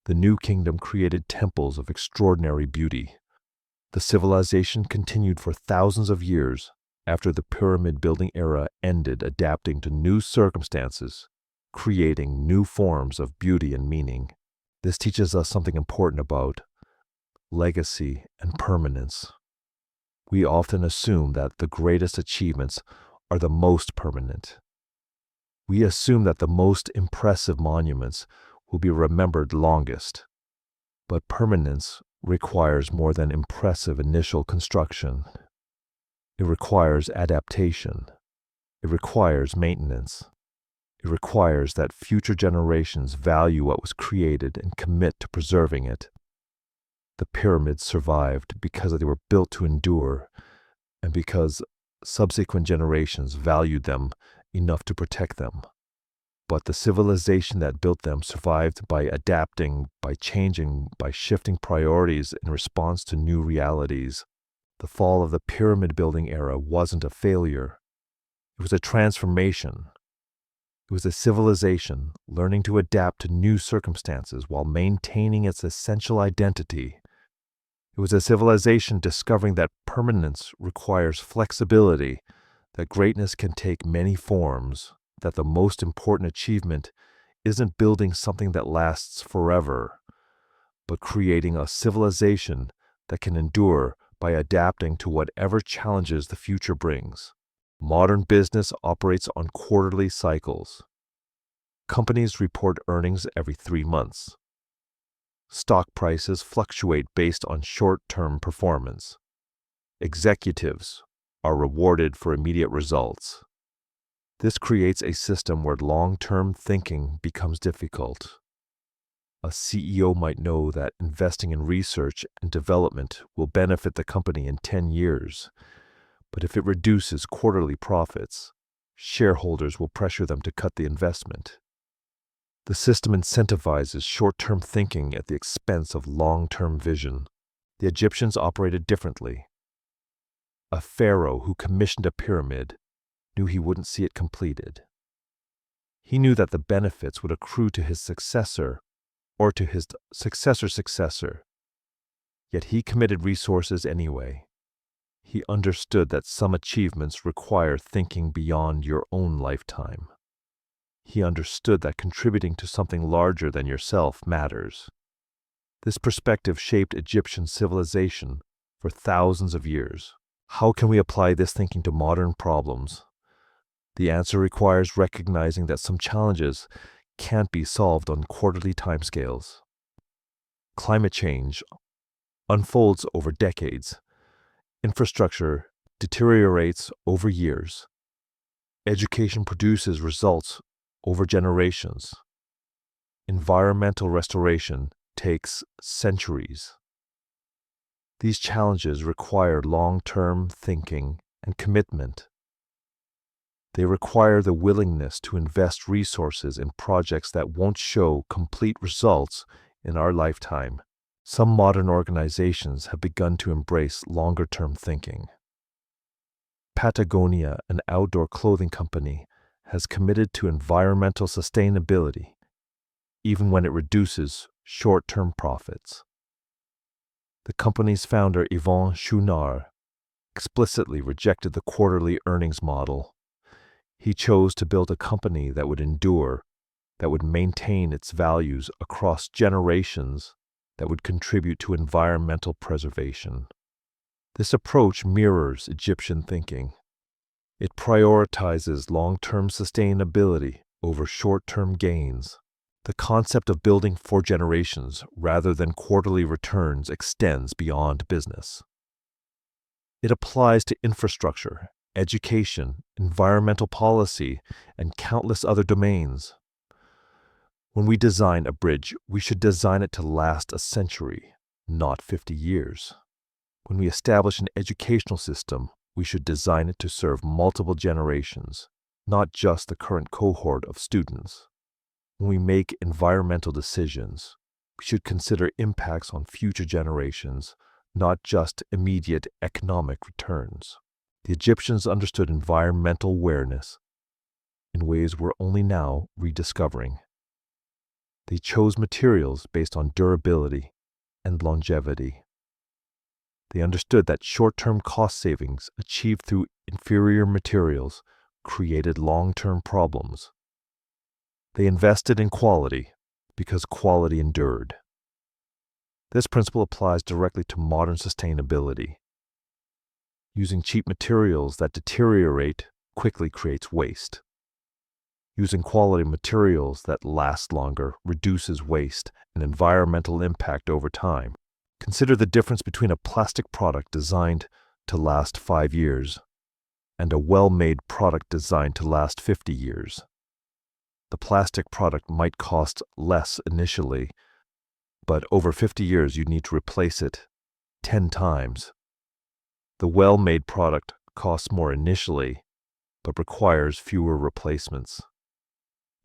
The New Kingdom created temples of extraordinary beauty. The civilization continued for thousands of years after the pyramid building era ended, adapting to new circumstances, creating new forms of beauty and meaning. This teaches us something important about legacy and permanence. We often assume that the greatest achievements are the most permanent. We assume that the most impressive monuments will be remembered longest. But permanence requires more than impressive initial construction. It requires adaptation. It requires maintenance. It requires that future generations value what was created and commit to preserving it. The pyramids survived because they were built to endure and because subsequent generations valued them enough to protect them. But the civilization that built them survived by adapting, by changing, by shifting priorities in response to new realities. The fall of the pyramid building era wasn't a failure. It was a transformation. It was a civilization learning to adapt to new circumstances while maintaining its essential identity. It was a civilization discovering that permanence requires flexibility, that greatness can take many forms, that the most important achievement isn't building something that lasts forever, but creating a civilization that can endure by adapting to whatever challenges the future brings. Modern business operates on quarterly cycles. Companies report earnings every 3 months. Stock prices fluctuate based on short-term performance. Executives are rewarded for immediate results. This creates a system where long-term thinking becomes difficult. A CEO might know that investing in research and development will benefit the company in 10 years, but if it reduces quarterly profits, shareholders will pressure them to cut the investment. The system incentivizes short-term thinking at the expense of long-term vision. The Egyptians operated differently. A pharaoh who commissioned a pyramid knew he wouldn't see it completed. He knew that the benefits would accrue to his successor or to his successor's successor. Yet he committed resources anyway. He understood that some achievements require thinking beyond your own lifetime. He understood that contributing to something larger than yourself matters. This perspective shaped Egyptian civilization for thousands of years. How can we apply this thinking to modern problems? The answer requires recognizing that some challenges can't be solved on quarterly timescales. Climate change unfolds over decades. Infrastructure deteriorates over years. Education produces results over generations. Environmental restoration takes centuries. These challenges require long-term thinking and commitment. They require the willingness to invest resources in projects that won't show complete results in our lifetime. Some modern organizations have begun to embrace longer-term thinking. Patagonia, an outdoor clothing company, has committed to environmental sustainability, even when it reduces short-term profits. The company's founder, Yvon Chouinard, explicitly rejected the quarterly earnings model. He chose to build a company that would endure, that would maintain its values across generations, that would contribute to environmental preservation. This approach mirrors Egyptian thinking. It prioritizes long-term sustainability over short-term gains. The concept of building for generations rather than quarterly returns extends beyond business. It applies to infrastructure, education, environmental policy, and countless other domains. When we design a bridge, we should design it to last a century, not 50 years. When we establish an educational system, we should design it to serve multiple generations, not just the current cohort of students. When we make environmental decisions, we should consider impacts on future generations, not just immediate economic returns. The Egyptians understood environmental awareness in ways we're only now rediscovering. They chose materials based on durability and longevity. They understood that short-term cost savings achieved through inferior materials created long-term problems. They invested in quality because quality endured. This principle applies directly to modern sustainability. Using cheap materials that deteriorate quickly creates waste. Using quality materials that last longer reduces waste and environmental impact over time. Consider the difference between a plastic product designed to last 5 years and a well-made product designed to last 50 years. The plastic product might cost less initially, but over 50 years you need to replace it 10 times. The well-made product costs more initially, but requires fewer replacements.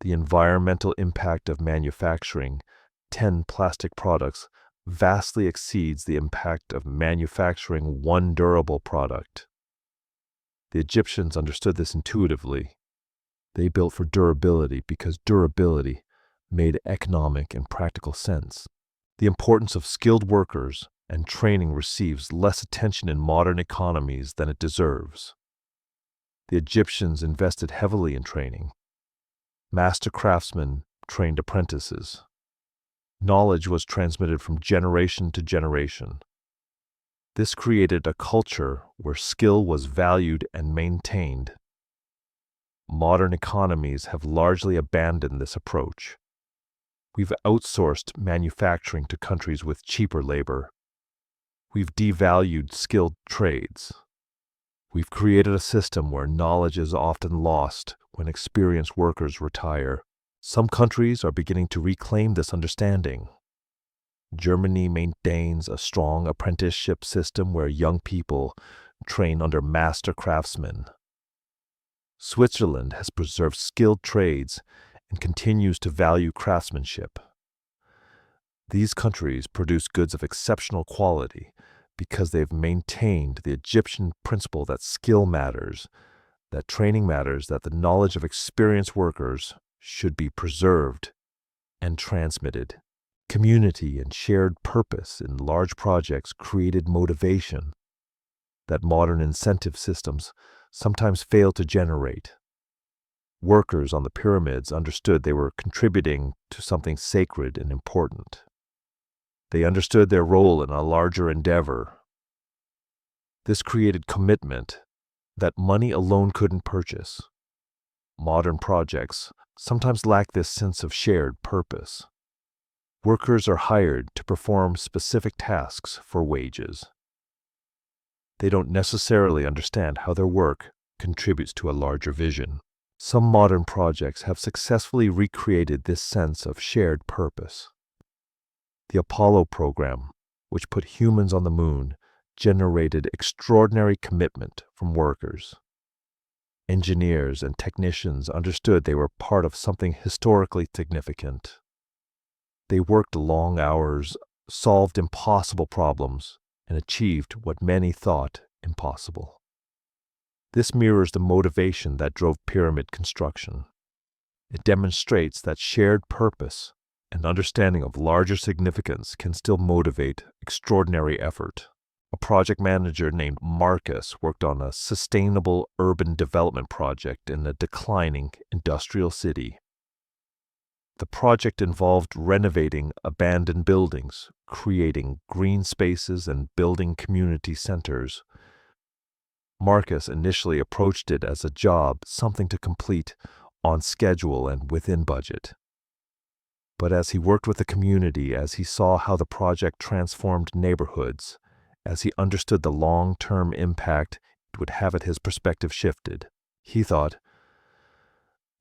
The environmental impact of manufacturing 10 plastic products vastly exceeds the impact of manufacturing one durable product. The Egyptians understood this intuitively. They built for durability because durability made economic and practical sense. The importance of skilled workers and training receives less attention in modern economies than it deserves. The Egyptians invested heavily in training. Master craftsmen trained apprentices. Knowledge was transmitted from generation to generation. This created a culture where skill was valued and maintained. Modern economies have largely abandoned this approach. We've outsourced manufacturing to countries with cheaper labor. We've devalued skilled trades. We've created a system where knowledge is often lost when experienced workers retire. Some countries are beginning to reclaim this understanding. Germany maintains a strong apprenticeship system where young people train under master craftsmen. Switzerland has preserved skilled trades and continues to value craftsmanship. These countries produce goods of exceptional quality because they've maintained the Egyptian principle that skill matters, that training matters, that the knowledge of experienced workers should be preserved and transmitted. Community and shared purpose in large projects created motivation that modern incentive systems sometimes fail to generate. Workers on the pyramids understood they were contributing to something sacred and important. They understood their role in a larger endeavor. This created commitment that money alone couldn't purchase. Modern projects sometimes lack this sense of shared purpose. Workers are hired to perform specific tasks for wages. They don't necessarily understand how their work contributes to a larger vision. Some modern projects have successfully recreated this sense of shared purpose. The Apollo program, which put humans on the moon, generated extraordinary commitment from workers. Engineers and technicians understood they were part of something historically significant. They worked long hours, solved impossible problems, and achieved what many thought impossible. This mirrors the motivation that drove pyramid construction. It demonstrates that shared purpose and understanding of larger significance can still motivate extraordinary effort. A project manager named Marcus worked on a sustainable urban development project in a declining industrial city. The project involved renovating abandoned buildings, creating green spaces, and building community centers. Marcus initially approached it as a job, something to complete on schedule and within budget. But as he worked with the community, as he saw how the project transformed neighborhoods, as he understood the long-term impact it would have, his perspective shifted. He thought,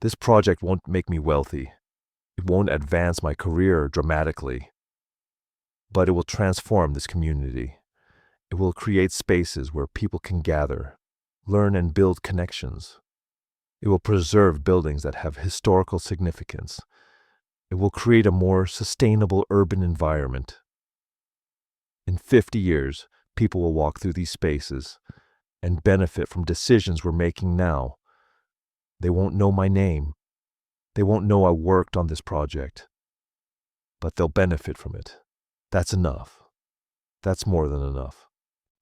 "This project won't make me wealthy. It won't advance my career dramatically, but it will transform this community. It will create spaces where people can gather, learn, and build connections. It will preserve buildings that have historical significance. It will create a more sustainable urban environment. In 50 years, people will walk through these spaces and benefit from decisions we're making now. They won't know my name. They won't know I worked on this project. But they'll benefit from it. That's enough. That's more than enough."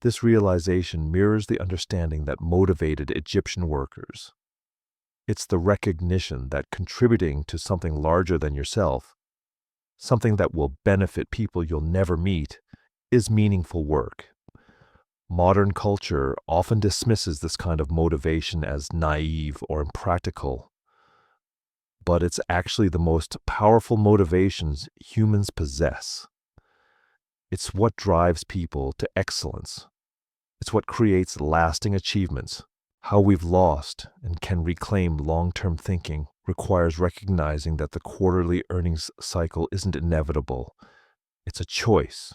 This realization mirrors the understanding that motivated Egyptian workers. It's the recognition that contributing to something larger than yourself, something that will benefit people you'll never meet, is meaningful work. Modern culture often dismisses this kind of motivation as naive or impractical, but it's actually the most powerful motivations humans possess. It's what drives people to excellence. It's what creates lasting achievements. How we've lost and can reclaim long-term thinking requires recognizing that the quarterly earnings cycle isn't inevitable. It's a choice.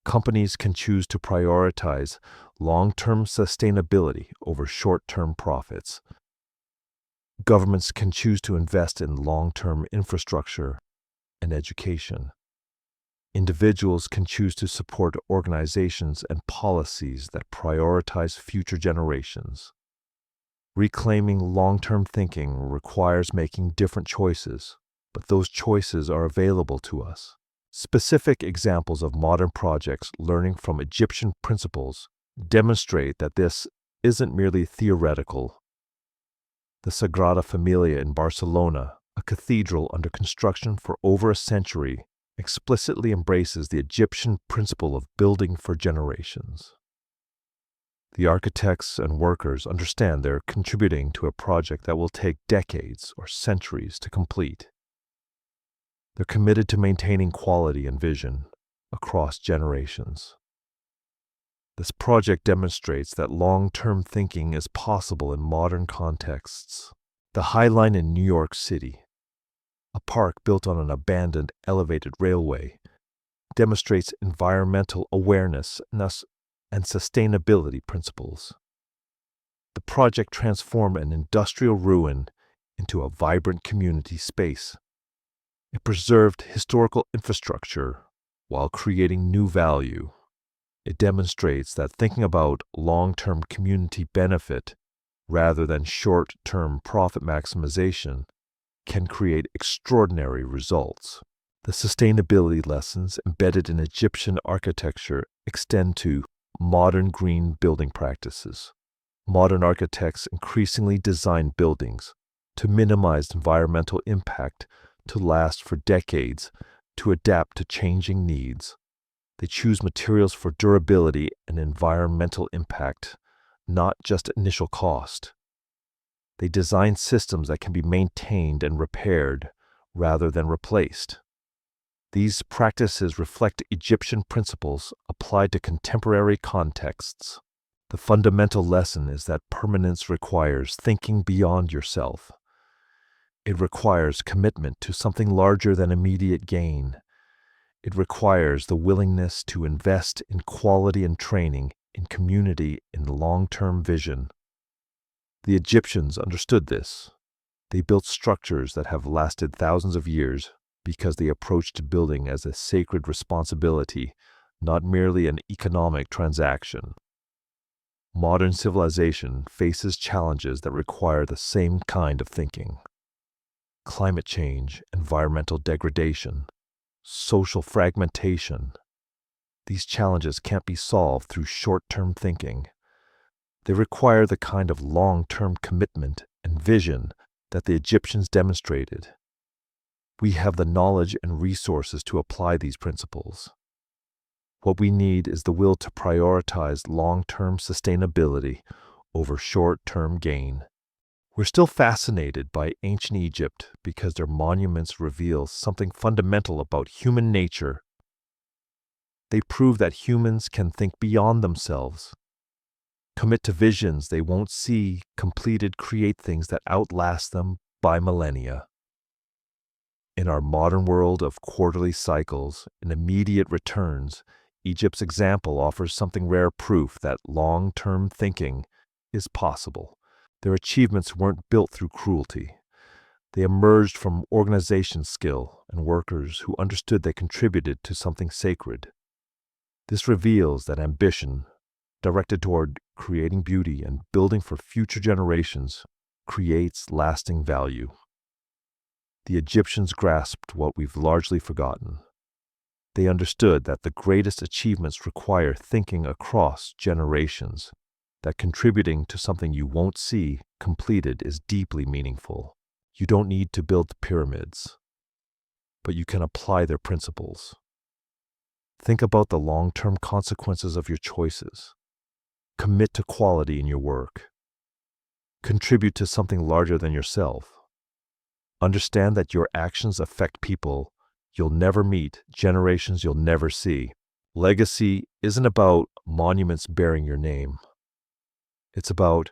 Companies can choose to prioritize long-term sustainability over short-term profits. Governments can choose to invest in long-term infrastructure and education. Individuals can choose to support organizations and policies that prioritize future generations. Reclaiming long-term thinking requires making different choices, but those choices are available to us. Specific examples of modern projects learning from Egyptian principles demonstrate that this isn't merely theoretical. The Sagrada Familia in Barcelona, a cathedral under construction for over a century, explicitly embraces the Egyptian principle of building for generations. The architects and workers understand they're contributing to a project that will take decades or centuries to complete. They're committed to maintaining quality and vision across generations. This project demonstrates that long-term thinking is possible in modern contexts. The High Line in New York City, a park built on an abandoned elevated railway, demonstrates environmental awareness and sustainability principles. The project transformed an industrial ruin into a vibrant community space. It preserved historical infrastructure while creating new value. It demonstrates that thinking about long-term community benefit rather than short-term profit maximization can create extraordinary results. The sustainability lessons embedded in Egyptian architecture extend to modern green building practices. Modern architects increasingly design buildings to minimize environmental impact, to last for decades, to adapt to changing needs. They choose materials for durability and environmental impact, not just initial cost. They design systems that can be maintained and repaired rather than replaced. These practices reflect Egyptian principles applied to contemporary contexts. The fundamental lesson is that permanence requires thinking beyond yourself. It requires commitment to something larger than immediate gain. It requires the willingness to invest in quality and training, in community, in long-term vision. The Egyptians understood this. They built structures that have lasted thousands of years because they approached building as a sacred responsibility, not merely an economic transaction. Modern civilization faces challenges that require the same kind of thinking. Climate change, environmental degradation, social fragmentation. These challenges can't be solved through short-term thinking. They require the kind of long-term commitment and vision that the Egyptians demonstrated. We have the knowledge and resources to apply these principles. What we need is the will to prioritize long-term sustainability over short-term gain. We're still fascinated by ancient Egypt because their monuments reveal something fundamental about human nature. They prove that humans can think beyond themselves, commit to visions they won't see completed, create things that outlast them by millennia. In our modern world of quarterly cycles and immediate returns, Egypt's example offers something rare proof that long-term thinking is possible. Their achievements weren't built through cruelty. They emerged from organization skill and workers who understood they contributed to something sacred. This reveals that ambition, directed toward creating beauty and building for future generations, creates lasting value. The Egyptians grasped what we've largely forgotten. They understood that the greatest achievements require thinking across generations, that contributing to something you won't see completed is deeply meaningful. You don't need to build pyramids, but you can apply their principles. Think about the long-term consequences of your choices. Commit to quality in your work. Contribute to something larger than yourself. Understand that your actions affect people you'll never meet, generations you'll never see. Legacy isn't about monuments bearing your name. It's about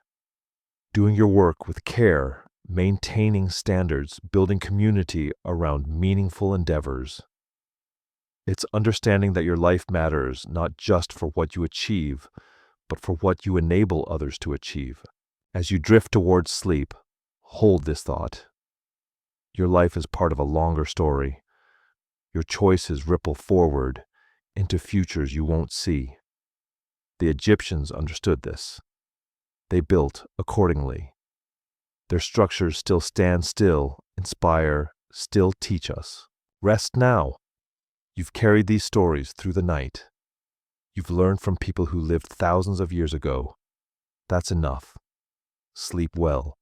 doing your work with care, maintaining standards, building community around meaningful endeavors. It's understanding that your life matters not just for what you achieve, but for what you enable others to achieve. As you drift towards sleep, hold this thought. Your life is part of a longer story. Your choices ripple forward into futures you won't see. The Egyptians understood this. They built accordingly. Their structures still stand, still inspire, still teach us. Rest now. You've carried these stories through the night. You've learned from people who lived thousands of years ago. That's enough. Sleep well.